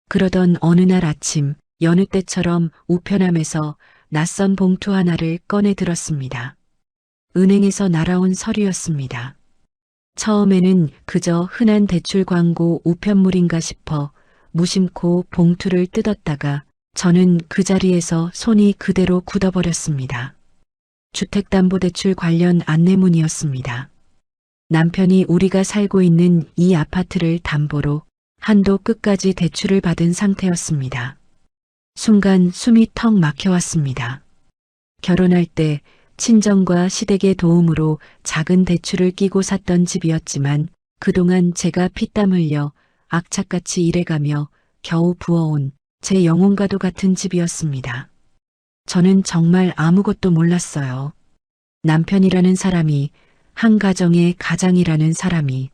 그러던 어느 날 아침 여느 때처럼 우편함에서 낯선 봉투 하나를 꺼내 들었습니다. 은행에서 날아온 서류였습니다. 처음에는 그저 흔한 대출 광고 우편물인가 싶어 무심코 봉투를 뜯었다가 저는 그 자리에서 손이 그대로 굳어버렸습니다. 주택담보대출 관련 안내문이었습니다. 남편이 우리가 살고 있는 이 아파트를 담보로 한도 끝까지 대출을 받은 상태였습니다. 순간 숨이 턱 막혀왔습니다. 결혼할 때 친정과 시댁의 도움으로 작은 대출을 끼고 샀던 집이었지만 그동안 제가 피땀 흘려 악착같이 일해가며 겨우 부어온 제 영혼과도 같은 집이었습니다. 저는 정말 아무것도 몰랐어요. 남편이라는 사람이, 한 가정의 가장이라는 사람이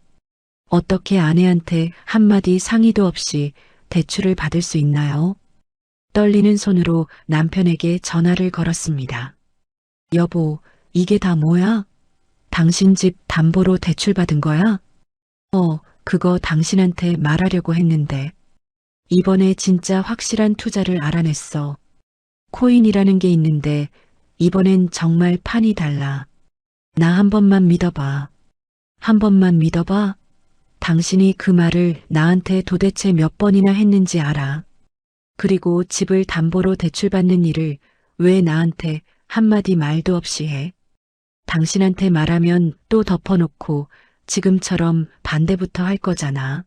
어떻게 아내한테 한마디 상의도 없이 대출을 받을 수 있나요? 떨리는 손으로 남편에게 전화를 걸었습니다. 여보, 이게 다 뭐야? 당신 집 담보로 대출 받은 거야? 그거 당신한테 말하려고 했는데. 이번에 진짜 확실한 투자를 알아냈어. 코인이라는 게 있는데 이번엔 정말 판이 달라. 나 한 번만 믿어봐. 한 번만 믿어봐. 당신이 그 말을 나한테 도대체 몇 번이나 했는지 알아. 그리고 집을 담보로 대출받는 일을 왜 나한테 한마디 말도 없이 해? 당신한테 말하면 또 덮어놓고 지금처럼 반대부터 할 거잖아.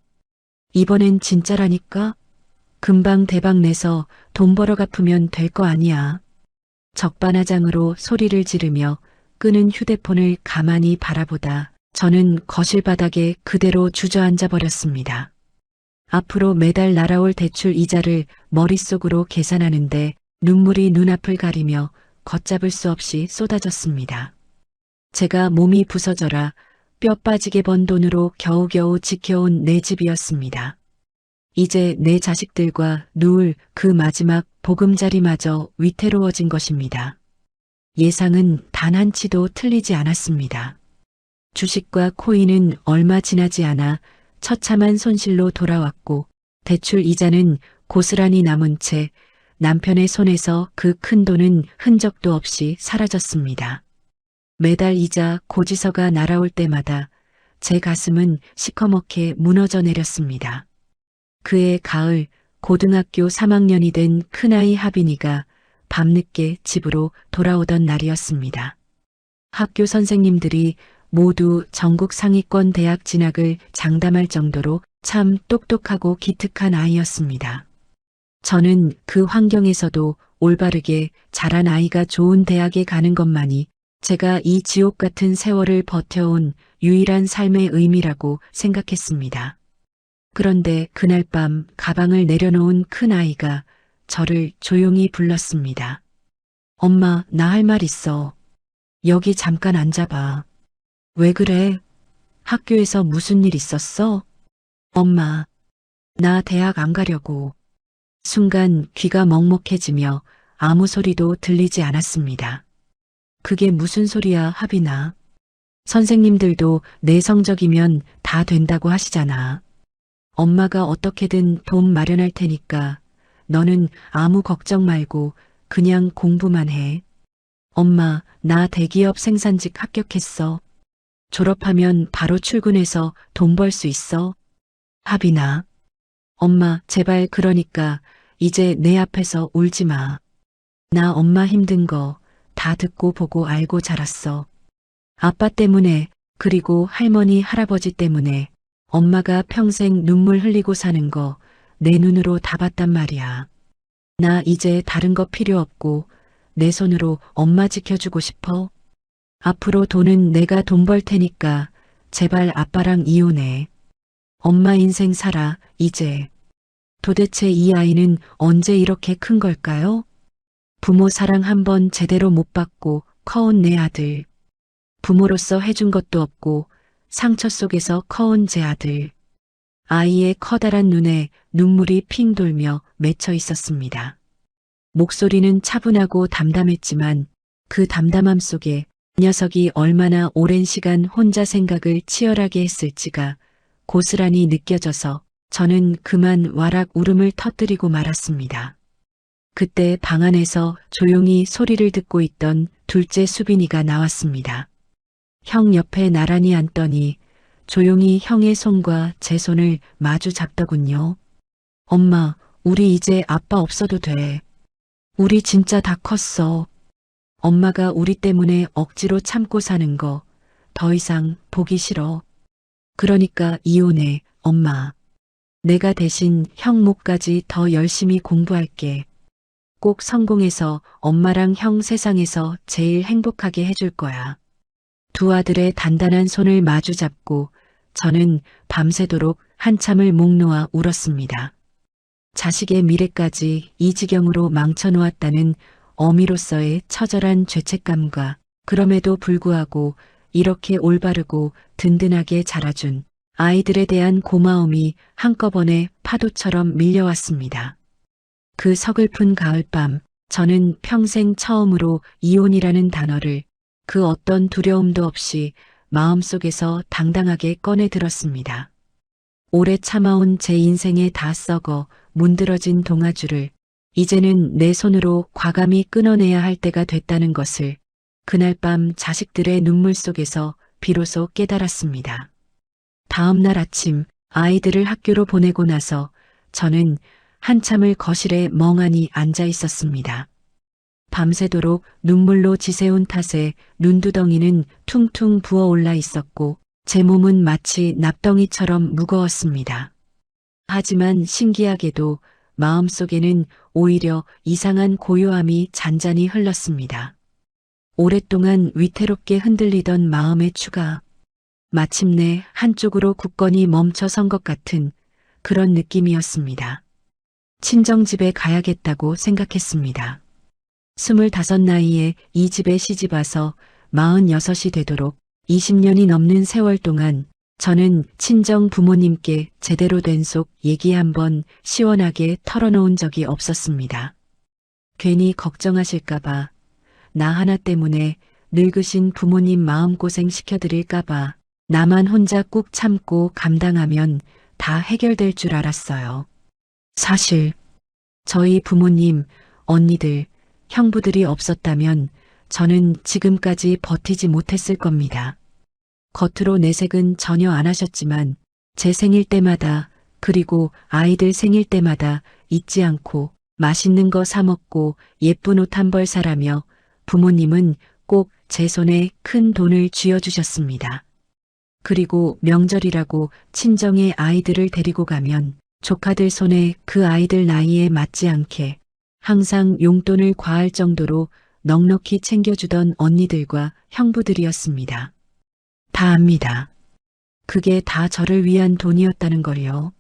이번엔 진짜라니까? 금방 대박 내서 돈 벌어 갚으면 될 거 아니야. 적반하장으로 소리를 지르며 끄는 휴대폰을 가만히 바라보다 저는 거실 바닥에 그대로 주저앉아 버렸습니다. 앞으로 매달 날아올 대출 이자를 머릿속으로 계산하는데 눈물이 눈앞을 가리며 걷잡을 수 없이 쏟아졌습니다. 제가 몸이 부서져라 뼈 빠지게 번 돈으로 겨우겨우 지켜온 내 집이었습니다. 이제 내 자식들과 누울 그 마지막 보금자리마저 위태로워진 것입니다. 예상은 단 한치도 틀리지 않았습니다. 주식과 코인은 얼마 지나지 않아 처참한 손실로 돌아왔고 대출 이자는 고스란히 남은 채 남편의 손에서 그 큰 돈은 흔적도 없이 사라졌습니다. 매달 이자 고지서가 날아올 때마다 제 가슴은 시커멓게 무너져 내렸습니다. 그해 가을 고등학교 3학년이 된 큰아이 하빈이가 밤늦게 집으로 돌아오던 날이었습니다. 학교 선생님들이 모두 전국 상위권 대학 진학을 장담할 정도로 참 똑똑하고 기특한 아이였습니다. 저는 그 환경에서도 올바르게 자란 아이가 좋은 대학에 가는 것만이 제가 이 지옥 같은 세월을 버텨온 유일한 삶의 의미라고 생각했습니다. 그런데 그날 밤 가방을 내려놓은 큰아이가 저를 조용히 불렀습니다. 엄마, 나 할 말 있어. 여기 잠깐 앉아봐. 왜 그래? 학교에서 무슨 일 있었어? 엄마, 나 대학 안 가려고. 순간 귀가 먹먹해지며 아무 소리도 들리지 않았습니다. 그게 무슨 소리야, 하빈아. 선생님들도 내 성적이면 다 된다고 하시잖아. 엄마가 어떻게든 돈 마련할 테니까 너는 아무 걱정 말고 그냥 공부만 해. 엄마, 나 대기업 생산직 합격했어. 졸업하면 바로 출근해서 돈 벌 수 있어. 하빈아. 엄마, 제발 그러니까 이제 내 앞에서 울지 마. 나 엄마 힘든 거 다 듣고 보고 알고 자랐어. 아빠 때문에 그리고 할머니, 할아버지 때문에 엄마가 평생 눈물 흘리고 사는 거 내 눈으로 다 봤단 말이야. 나 이제 다른 거 필요 없고 내 손으로 엄마 지켜주고 싶어. 앞으로 돈은 내가 돈 벌 테니까 제발 아빠랑 이혼해. 엄마 인생 살아, 이제. 도대체 이 아이는 언제 이렇게 큰 걸까요? 부모 사랑 한 번 제대로 못 받고 커온 내 아들. 부모로서 해준 것도 없고 상처 속에서 커온 제 아들. 아이의 커다란 눈에 눈물이 핑 돌며 맺혀 있었습니다. 목소리는 차분하고 담담했지만 그 담담함 속에 녀석이 얼마나 오랜 시간 혼자 생각을 치열하게 했을지가 고스란히 느껴져서 저는 그만 와락 울음을 터뜨리고 말았습니다. 그때 방 안에서 조용히 소리를 듣고 있던 둘째 수빈이가 나왔습니다. 형 옆에 나란히 앉더니 조용히 형의 손과 제 손을 마주 잡더군요. 엄마, 우리 이제 아빠 없어도 돼. 우리 진짜 다 컸어. 엄마가 우리 때문에 억지로 참고 사는 거 더 이상 보기 싫어. 그러니까 이혼해, 엄마. 내가 대신 형 목까지 더 열심히 공부할게. 꼭 성공해서 엄마랑 형 세상에서 제일 행복하게 해줄 거야. 두 아들의 단단한 손을 마주 잡고 저는 밤새도록 한참을 목 놓아 울었습니다. 자식의 미래까지 이 지경으로 망쳐놓았다는 어미로서의 처절한 죄책감과 그럼에도 불구하고 이렇게 올바르고 든든하게 자라준 아이들에 대한 고마움이 한꺼번에 파도처럼 밀려왔습니다. 그 서글픈 가을밤, 저는 평생 처음으로 이혼이라는 단어를 그 어떤 두려움도 없이 마음속에서 당당하게 꺼내 들었습니다. 오래 참아온 제 인생에 다 썩어 문드러진 동아줄을 이제는 내 손으로 과감히 끊어내야 할 때가 됐다는 것을 그날 밤 자식들의 눈물 속에서 비로소 깨달았습니다. 다음 날 아침 아이들을 학교로 보내고 나서 저는 한참을 거실에 멍하니 앉아 있었습니다. 밤새도록 눈물로 지새운 탓에 눈두덩이는 퉁퉁 부어올라 있었고 제 몸은 마치 납덩이처럼 무거웠습니다. 하지만 신기하게도 마음속에는 오히려 이상한 고요함이 잔잔히 흘렀습니다. 오랫동안 위태롭게 흔들리던 마음의 추가, 마침내 한쪽으로 굳건히 멈춰선 것 같은 그런 느낌이었습니다. 친정집에 가야겠다고 생각했습니다. 25 나이에 이 집에 시집와서 46이 되도록 20년이 넘는 세월 동안 저는 친정 부모님께 제대로 된 속 얘기 한번 시원하게 털어놓은 적이 없었습니다. 괜히 걱정하실까봐, 나 하나 때문에 늙으신 부모님 마음고생 시켜드릴까봐 나만 혼자 꾹 참고 감당하면 다 해결될 줄 알았어요. 사실 저희 부모님, 언니들, 형부들이 없었다면 저는 지금까지 버티지 못했을 겁니다. 겉으로 내색은 전혀 안 하셨지만 제 생일 때마다 그리고 아이들 생일 때마다 잊지 않고 맛있는 거 사 먹고 예쁜 옷 한 벌 사라며 부모님은 꼭 제 손에 큰 돈을 쥐어주셨습니다. 그리고 명절이라고 친정에 아이들을 데리고 가면 조카들 손에 그 아이들 나이에 맞지 않게 항상 용돈을 과할 정도로 넉넉히 챙겨주던 언니들과 형부들이었습니다. 다 압니다. 그게 다 저를 위한 돈이었다는 걸요.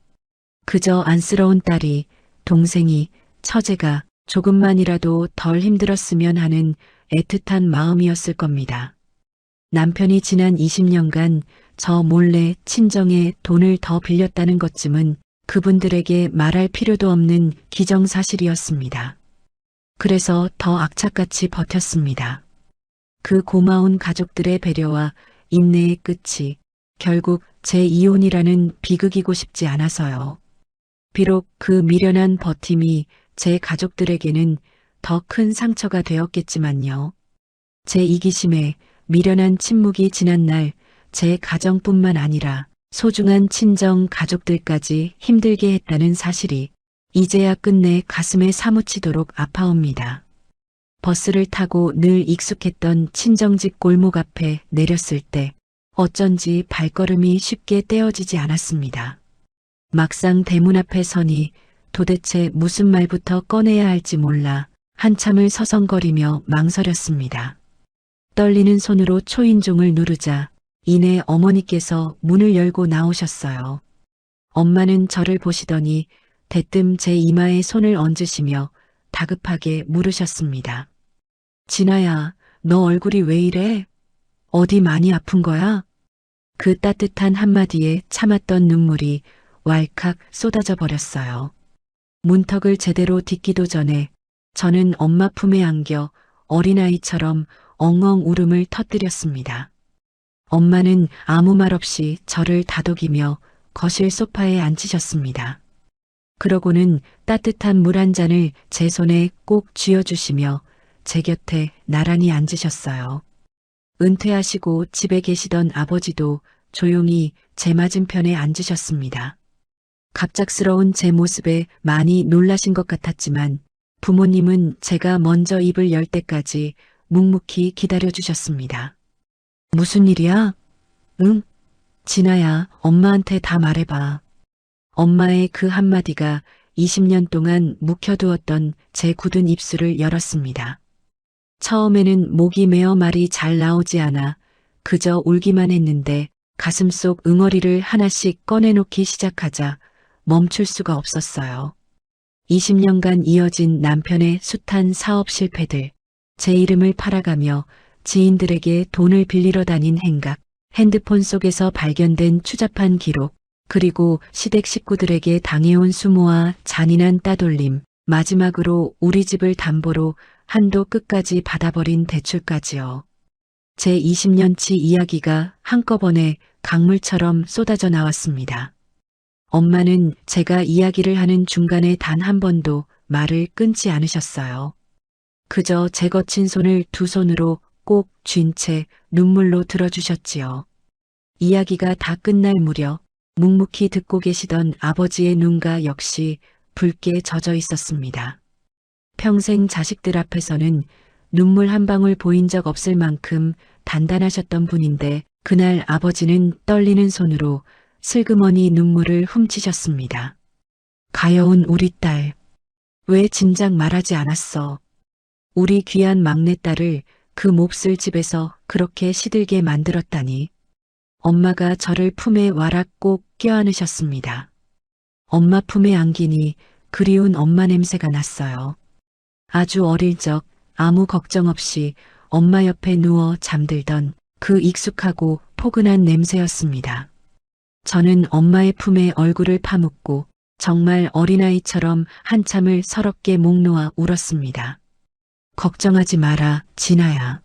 그저 안쓰러운 딸이, 동생이, 처제가 조금만이라도 덜 힘들었으면 하는 애틋한 마음이었을 겁니다. 남편이 지난 20년간 저 몰래 친정에 돈을 더 빌렸다는 것쯤은 그분들에게 말할 필요도 없는 기정사실이었습니다. 그래서 더 악착같이 버텼습니다. 그 고마운 가족들의 배려와 인내의 끝이 결국 제 이혼이라는 비극이고 싶지 않아서요. 비록 그 미련한 버팀이 제 가족들에게는 더 큰 상처가 되었겠지만요. 제 이기심에 미련한 침묵이 지난 날 제 가정뿐만 아니라 소중한 친정 가족들까지 힘들게 했다는 사실이 이제야 끝내 가슴에 사무치도록 아파옵니다. 버스를 타고 늘 익숙했던 친정집 골목 앞에 내렸을 때 어쩐지 발걸음이 쉽게 떼어지지 않았습니다. 막상 대문 앞에 서니 도대체 무슨 말부터 꺼내야 할지 몰라 한참을 서성거리며 망설였습니다. 떨리는 손으로 초인종을 누르자 이내 어머니께서 문을 열고 나오셨어요. 엄마는 저를 보시더니 대뜸 제 이마에 손을 얹으시며 다급하게 물으셨습니다. 진아야, 너 얼굴이 왜 이래? 어디 많이 아픈 거야? 그 따뜻한 한마디에 참았던 눈물이 왈칵 쏟아져 버렸어요. 문턱을 제대로 딛기도 전에 저는 엄마 품에 안겨 어린아이처럼 엉엉 울음을 터뜨렸습니다. 엄마는 아무 말 없이 저를 다독이며 거실 소파에 앉히셨습니다. 그러고는 따뜻한 물 한 잔을 제 손에 꼭 쥐어주시며 제 곁에 나란히 앉으셨어요. 은퇴하시고 집에 계시던 아버지도 조용히 제 맞은편에 앉으셨습니다. 갑작스러운 제 모습에 많이 놀라신 것 같았지만 부모님은 제가 먼저 입을 열 때까지 묵묵히 기다려주셨습니다. 무슨 일이야? 응? 진아야, 엄마한테 다 말해봐. 엄마의 그 한마디가 20년 동안 묵혀두었던 제 굳은 입술을 열었습니다. 처음에는 목이 메어 말이 잘 나오지 않아 그저 울기만 했는데 가슴속 응어리를 하나씩 꺼내놓기 시작하자 멈출 수가 없었어요. 20년간 이어진 남편의 숱한 사업 실패들, 제 이름을 팔아가며 지인들에게 돈을 빌리러 다닌 행각, 핸드폰 속에서 발견된 추잡한 기록, 그리고 시댁 식구들에게 당해온 수모와 잔인한 따돌림, 마지막으로 우리 집을 담보로 한도 끝까지 받아버린 대출까지요. 제 20년치 이야기가 한꺼번에 강물처럼 쏟아져 나왔습니다. 엄마는 제가 이야기를 하는 중간에 단 한 번도 말을 끊지 않으셨어요. 그저 제 거친 손을 두 손으로 꼭 쥔 채 눈물로 들어주셨지요. 이야기가 다 끝날 무렵 묵묵히 듣고 계시던 아버지의 눈가 역시 붉게 젖어 있었습니다. 평생 자식들 앞에서는 눈물 한 방울 보인 적 없을 만큼 단단하셨던 분인데 그날 아버지는 떨리는 손으로 슬그머니 눈물을 훔치셨습니다. 가여운 우리 딸, 왜 진작 말하지 않았어? 우리 귀한 막내딸을 그 몹쓸 집에서 그렇게 시들게 만들었다니. 엄마가 저를 품에 와락 꼭 껴안으셨습니다. 엄마 품에 안기니 그리운 엄마 냄새가 났어요. 아주 어릴 적 아무 걱정 없이 엄마 옆에 누워 잠들던 그 익숙하고 포근한 냄새였습니다. 저는 엄마의 품에 얼굴을 파묻고 정말 어린아이처럼 한참을 서럽게 목 놓아 울었습니다. 걱정하지 마라, 진아야.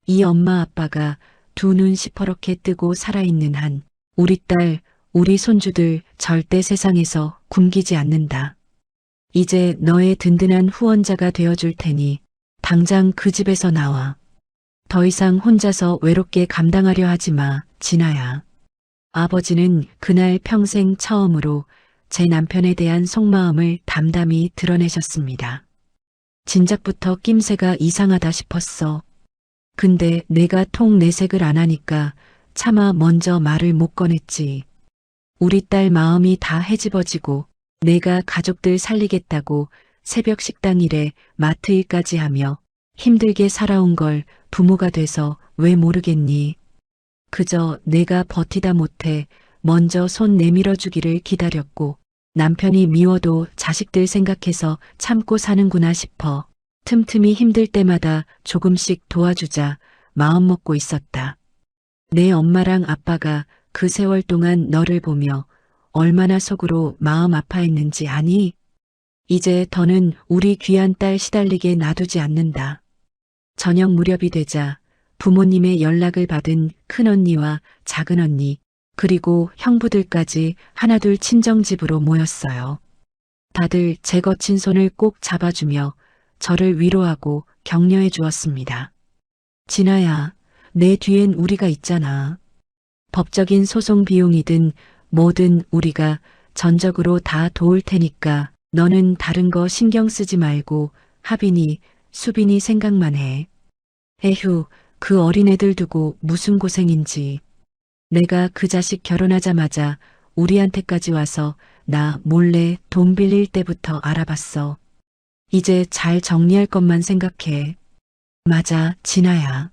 이 엄마 아빠가 두 눈 시퍼렇게 뜨고 살아있는 한 우리 딸, 우리 손주들 절대 세상에서 굶기지 않는다. 이제 너의 든든한 후원자가 되어줄 테니 당장 그 집에서 나와. 더 이상 혼자서 외롭게 감당하려 하지 마, 진아야. 아버지는 그날 평생 처음으로 제 남편에 대한 속마음을 담담히 드러내셨습니다. 진작부터 낌새가 이상하다 싶었어. 근데 내가 통 내색을 안 하니까 차마 먼저 말을 못 꺼냈지. 우리 딸 마음이 다 헤집어지고 내가 가족들 살리겠다고 새벽 식당 일에 마트 일까지 하며 힘들게 살아온 걸 부모가 돼서 왜 모르겠니? 그저 내가 버티다 못해 먼저 손 내밀어 주기를 기다렸고 남편이 미워도 자식들 생각해서 참고 사는구나 싶어 틈틈이 힘들 때마다 조금씩 도와주자 마음 먹고 있었다. 내 엄마랑 아빠가 그 세월 동안 너를 보며 얼마나 속으로 마음 아파했는지 아니? 이제 더는 우리 귀한 딸 시달리게 놔두지 않는다. 저녁 무렵이 되자 부모님의 연락을 받은 큰언니와 작은언니 그리고 형부들까지 하나둘 친정집으로 모였어요. 다들 제 거친 손을 꼭 잡아주며 저를 위로하고 격려해 주었습니다. 진아야, 내 뒤엔 우리가 있잖아. 법적인 소송 비용이든 뭐든 우리가 전적으로 다 도울 테니까 너는 다른 거 신경 쓰지 말고 하빈이, 수빈이 생각만 해. 에휴, 그 어린애들 두고 무슨 고생인지. 내가 그 자식 결혼하자마자 우리한테까지 와서 나 몰래 돈 빌릴 때부터 알아봤어. 이제 잘 정리할 것만 생각해. 맞아, 진아야.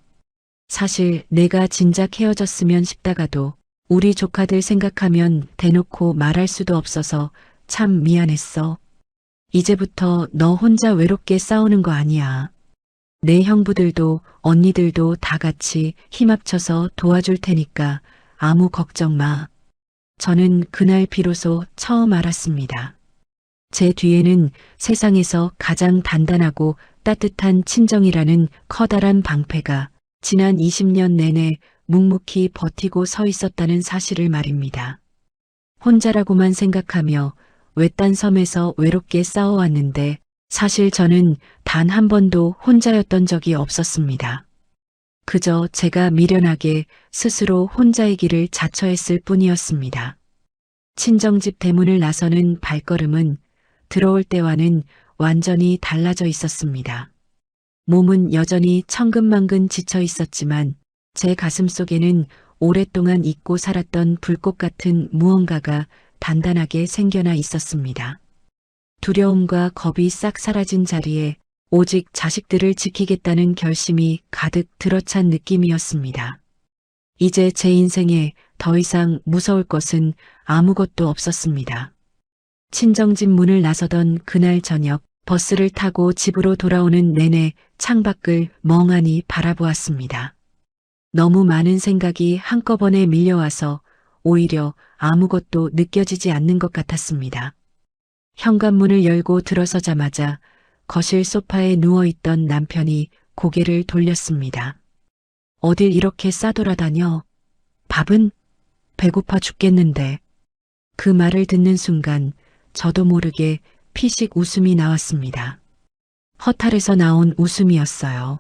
사실 내가 진작 헤어졌으면 싶다가도 우리 조카들 생각하면 대놓고 말할 수도 없어서 참 미안했어. 이제부터 너 혼자 외롭게 싸우는 거 아니야. 내 형부들도 언니들도 다 같이 힘 합쳐서 도와줄 테니까 아무 걱정 마. 저는 그날 비로소 처음 알았습니다. 제 뒤에는 세상에서 가장 단단하고 따뜻한 친정이라는 커다란 방패가 지난 20년 내내 묵묵히 버티고 서 있었다는 사실을 말입니다. 혼자라고만 생각하며 외딴 섬에서 외롭게 싸워왔는데 사실 저는 단 한 번도 혼자였던 적이 없었습니다. 그저 제가 미련하게 스스로 혼자의 길을 자처했을 뿐이었습니다. 친정집 대문을 나서는 발걸음은 들어올 때와는 완전히 달라져 있었습니다. 몸은 여전히 천근만근 지쳐 있었지만 제 가슴 속에는 오랫동안 잊고 살았던 불꽃 같은 무언가가 단단하게 생겨나 있었습니다. 두려움과 겁이 싹 사라진 자리에 오직 자식들을 지키겠다는 결심이 가득 들어찬 느낌이었습니다. 이제 제 인생에 더 이상 무서울 것은 아무것도 없었습니다. 친정집 문을 나서던 그날 저녁 버스를 타고 집으로 돌아오는 내내 창밖을 멍하니 바라보았습니다. 너무 많은 생각이 한꺼번에 밀려와서 오히려 아무것도 느껴지지 않는 것 같았습니다. 현관문을 열고 들어서자마자 거실 소파에 누워있던 남편이 고개를 돌렸습니다. 어딜 이렇게 싸돌아다녀? 밥은? 배고파 죽겠는데. 그 말을 듣는 순간 저도 모르게 피식 웃음이 나왔습니다. 허탈해서 나온 웃음이었어요.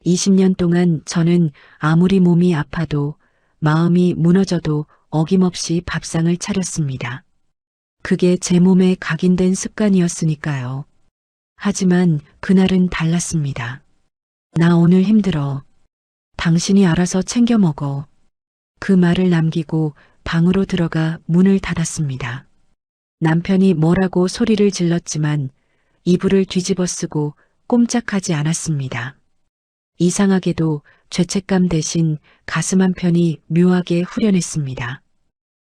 20년 동안 저는 아무리 몸이 아파도 마음이 무너져도 어김없이 밥상을 차렸습니다. 그게 제 몸에 각인된 습관이었으니까요. 하지만 그날은 달랐습니다. 나 오늘 힘들어. 당신이 알아서 챙겨 먹어. 그 말을 남기고 방으로 들어가 문을 닫았습니다. 남편이 뭐라고 소리를 질렀지만 이불을 뒤집어 쓰고 꼼짝하지 않았습니다. 이상하게도 죄책감 대신 가슴 한편이 묘하게 후련했습니다.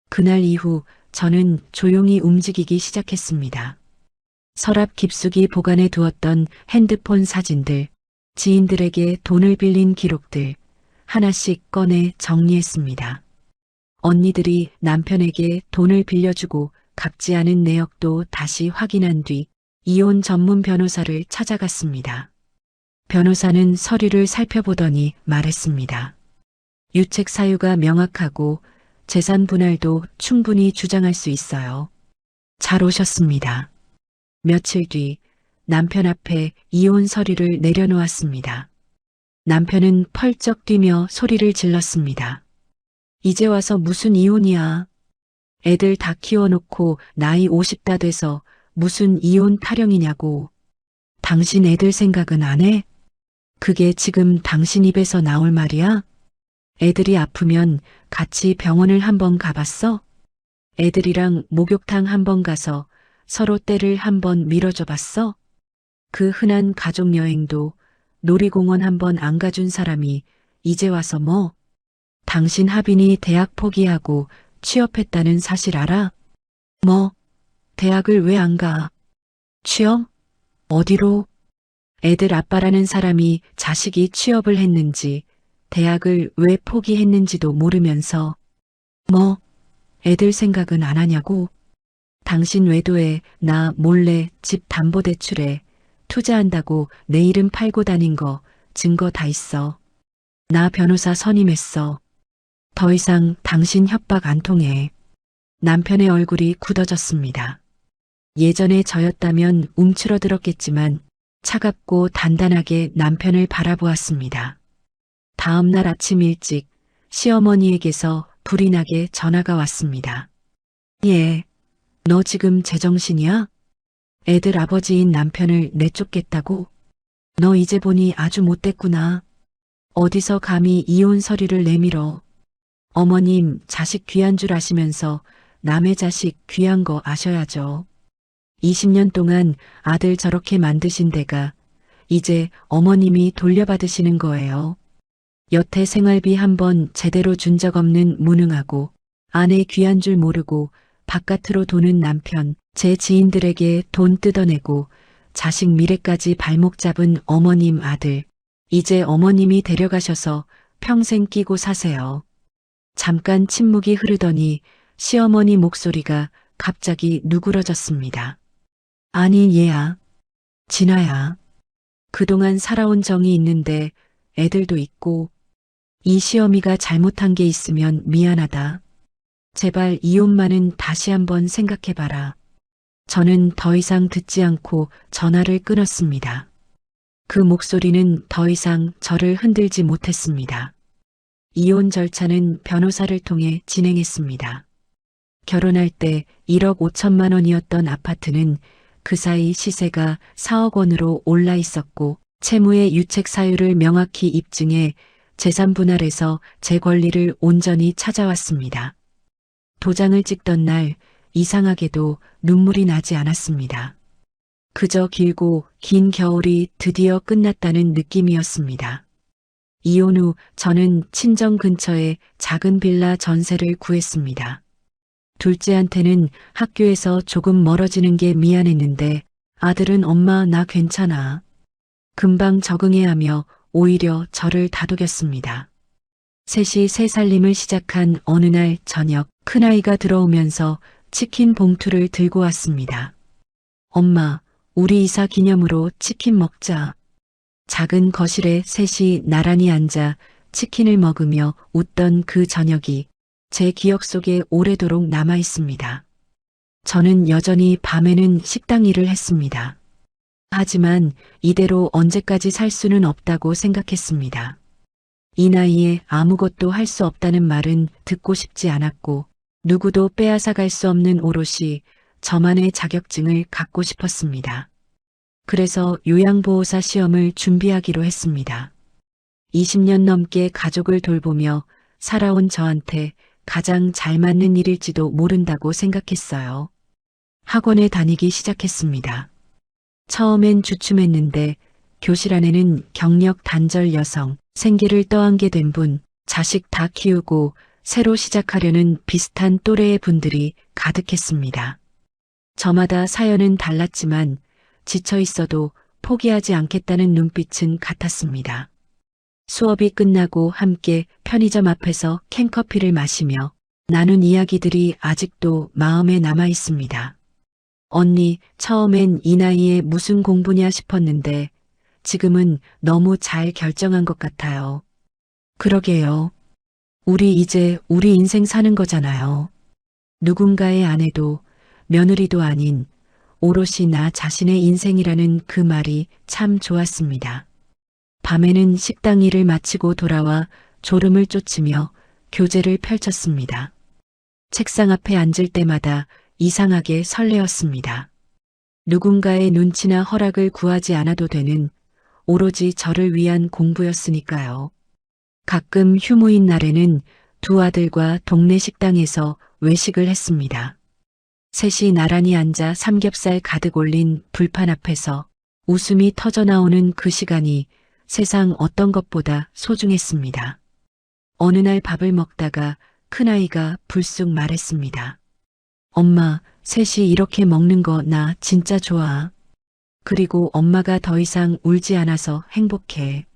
그날 이후 저는 조용히 움직이기 시작했습니다. 서랍 깊숙이 보관해 두었던 핸드폰 사진들, 지인들에게 돈을 빌린 기록들 하나씩 꺼내 정리했습니다. 언니들이 남편에게 돈을 빌려주고 갚지 않은 내역도 다시 확인한 뒤 이혼 전문 변호사를 찾아갔습니다. 변호사는 서류를 살펴보더니 말했습니다. 유책 사유가 명확하고 재산 분할도 충분히 주장할 수 있어요. 잘 오셨습니다. 며칠 뒤 남편 앞에 이혼 서류를 내려놓았습니다. 남편은 펄쩍 뛰며 소리를 질렀습니다. 이제 와서 무슨 이혼이야. 애들 다 키워놓고 나이 50다 돼서 무슨 이혼 타령이냐고. 당신 애들 생각은 안 해? 그게 지금 당신 입에서 나올 말이야? 애들이 아프면 같이 병원을 한번 가봤어? 애들이랑 목욕탕 한번 가서 서로 때를 한번 밀어줘 봤어? 그 흔한 가족 여행도 놀이공원 한번 안 가준 사람이 이제 와서 뭐? 당신 하빈이 대학 포기하고 취업했다는 사실 알아? 뭐? 대학을 왜 안 가? 취업? 어디로? 애들 아빠라는 사람이 자식이 취업을 했는지 대학을 왜 포기했는지도 모르면서 뭐? 애들 생각은 안 하냐고? 당신 외도에 나 몰래 집 담보대출에 투자한다고 내 이름 팔고 다닌 거 증거 다 있어. 나 변호사 선임했어. 더 이상 당신 협박 안 통해. 남편의 얼굴이 굳어졌습니다. 예전에 저였다면 움츠러들었겠지만 차갑고 단단하게 남편을 바라보았습니다. 다음 날 아침 일찍 시어머니에게서 불이 나게 전화가 왔습니다. 예, 너 지금 제정신이야? 애들 아버지인 남편을 내쫓겠다고? 너 이제 보니 아주 못됐구나. 어디서 감히 이혼 서류를 내밀어. 어머님 자식 귀한 줄 아시면서 남의 자식 귀한 거 아셔야죠. 20년 동안 아들 저렇게 만드신 데가 이제 어머님이 돌려받으시는 거예요. 여태 생활비 한 번 제대로 준 적 없는 무능하고 아내 귀한 줄 모르고 바깥으로 도는 남편, 제 지인들에게 돈 뜯어내고 자식 미래까지 발목 잡은 어머님 아들. 이제 어머님이 데려가셔서 평생 끼고 사세요. 잠깐 침묵이 흐르더니 시어머니 목소리가 갑자기 누그러졌습니다. 아니 얘야, 진아야. 그동안 살아온 정이 있는데 애들도 있고 이 시어미가 잘못한 게 있으면 미안하다. 제발 이혼만은 다시 한번 생각해봐라. 저는 더 이상 듣지 않고 전화를 끊었습니다. 그 목소리는 더 이상 저를 흔들지 못했습니다. 이혼 절차는 변호사를 통해 진행했습니다. 결혼할 때 1억 5천만 원이었던 아파트는 그 사이 시세가 4억 원으로 올라 있었고 채무의 유책 사유를 명확히 입증해 재산 분할해서 제 권리를 온전히 찾아왔습니다. 도장을 찍던 날 이상하게도 눈물이 나지 않았습니다. 그저 길고 긴 겨울이 드디어 끝났다는 느낌이었습니다. 이혼 후 저는 친정 근처에 작은 빌라 전세를 구했습니다. 둘째한테는 학교에서 조금 멀어지는 게 미안했는데 아들은 엄마 나 괜찮아. 금방 적응해 하며 오히려 저를 다독였습니다. 셋이 새 살림을 시작한 어느 날 저녁 큰아이가 들어오면서 치킨 봉투를 들고 왔습니다. 엄마, 우리 이사 기념으로 치킨 먹자. 작은 거실에 셋이 나란히 앉아 치킨을 먹으며 웃던 그 저녁이 제 기억 속에 오래도록 남아 있습니다. 저는 여전히 밤에는 식당 일을 했습니다. 하지만 이대로 언제까지 살 수는 없다고 생각했습니다. 이 나이에 아무것도 할 수 없다는 말은 듣고 싶지 않았고 누구도 빼앗아 갈 수 없는 오롯이 저만의 자격증을 갖고 싶었습니다. 그래서 요양보호사 시험을 준비하기로 했습니다. 20년 넘게 가족을 돌보며 살아온 저한테 가장 잘 맞는 일일지도 모른다고 생각했어요. 학원에 다니기 시작했습니다. 처음엔 주춤했는데 교실 안에는 경력 단절 여성, 생계를 떠안게 된 분, 자식 다 키우고 새로 시작하려는 비슷한 또래의 분들이 가득했습니다. 저마다 사연은 달랐지만 지쳐 있어도 포기하지 않겠다는 눈빛은 같았습니다. 수업이 끝나고 함께 편의점 앞에서 캔커피를 마시며 나눈 이야기들이 아직도 마음에 남아 있습니다. 언니, 처음엔 이 나이에 무슨 공부냐 싶었는데 지금은 너무 잘 결정한 것 같아요. 그러게요. 우리 이제 우리 인생 사는 거잖아요. 누군가의 아내도 며느리도 아닌 오롯이 나 자신의 인생이라는 그 말이 참 좋았습니다. 밤에는 식당 일을 마치고 돌아와 졸음을 쫓으며 교재를 펼쳤습니다. 책상 앞에 앉을 때마다 이상하게 설레었습니다. 누군가의 눈치나 허락을 구하지 않아도 되는 오로지 저를 위한 공부였으니까요. 가끔 휴무인 날에는 두 아들과 동네 식당에서 외식을 했습니다. 셋이 나란히 앉아 삼겹살 가득 올린 불판 앞에서 웃음이 터져나오는 그 시간이 세상 어떤 것보다 소중했습니다. 어느 날 밥을 먹다가 큰아이가 불쑥 말했습니다. 엄마, 셋이 이렇게 먹는 거 나 진짜 좋아. 그리고 엄마가 더 이상 울지 않아서 행복해.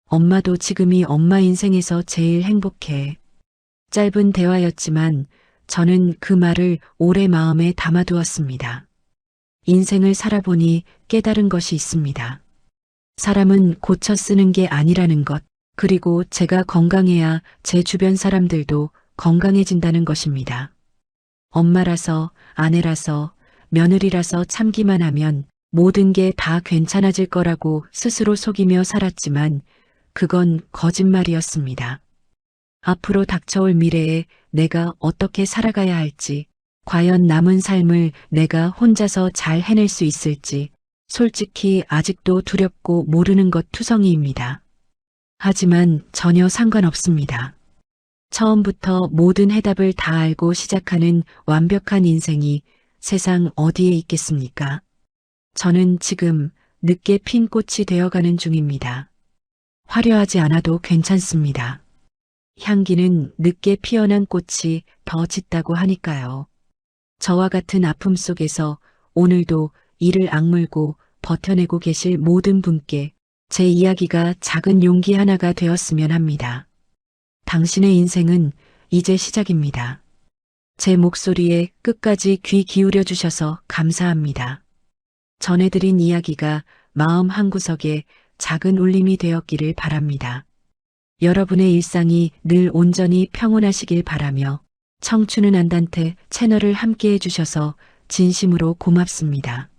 엄마도 지금이 엄마 인생에서 제일 행복해. 짧은 대화였지만 저는 그 말을 오래 마음에 담아두었습니다. 인생을 살아보니 깨달은 것이 있습니다. 사람은 고쳐 쓰는 게 아니라는 것, 그리고 제가 건강해야 제 주변 사람들도 건강해진다는 것입니다. 엄마라서, 아내라서, 며느리라서 참기만 하면 모든 게 다 괜찮아질 거라고 스스로 속이며 살았지만 그건 거짓말이었습니다. 앞으로 닥쳐올 미래에 내가 어떻게 살아가야 할지, 과연 남은 삶을 내가 혼자서 잘 해낼 수 있을지, 솔직히 아직도 두렵고 모르는 것 투성이입니다. 하지만 전혀 상관없습니다. 처음부터 모든 해답을 다 알고 시작하는 완벽한 인생이 세상 어디에 있겠습니까? 저는 지금 늦게 핀 꽃이 되어가는 중입니다. 화려하지 않아도 괜찮습니다. 향기는 늦게 피어난 꽃이 더 짙다고 하니까요. 저와 같은 아픔 속에서 오늘도 이를 악물고 버텨내고 계실 모든 분께 제 이야기가 작은 용기 하나가 되었으면 합니다. 당신의 인생은 이제 시작입니다. 제 목소리에 끝까지 귀 기울여 주셔서 감사합니다. 전해드린 이야기가 마음 한구석에 작은 울림이 되었기를 바랍니다. 여러분의 일상이 늘 온전히 평온하시길 바라며 청춘은 안단테 채널을 함께 해주셔서 진심으로 고맙습니다.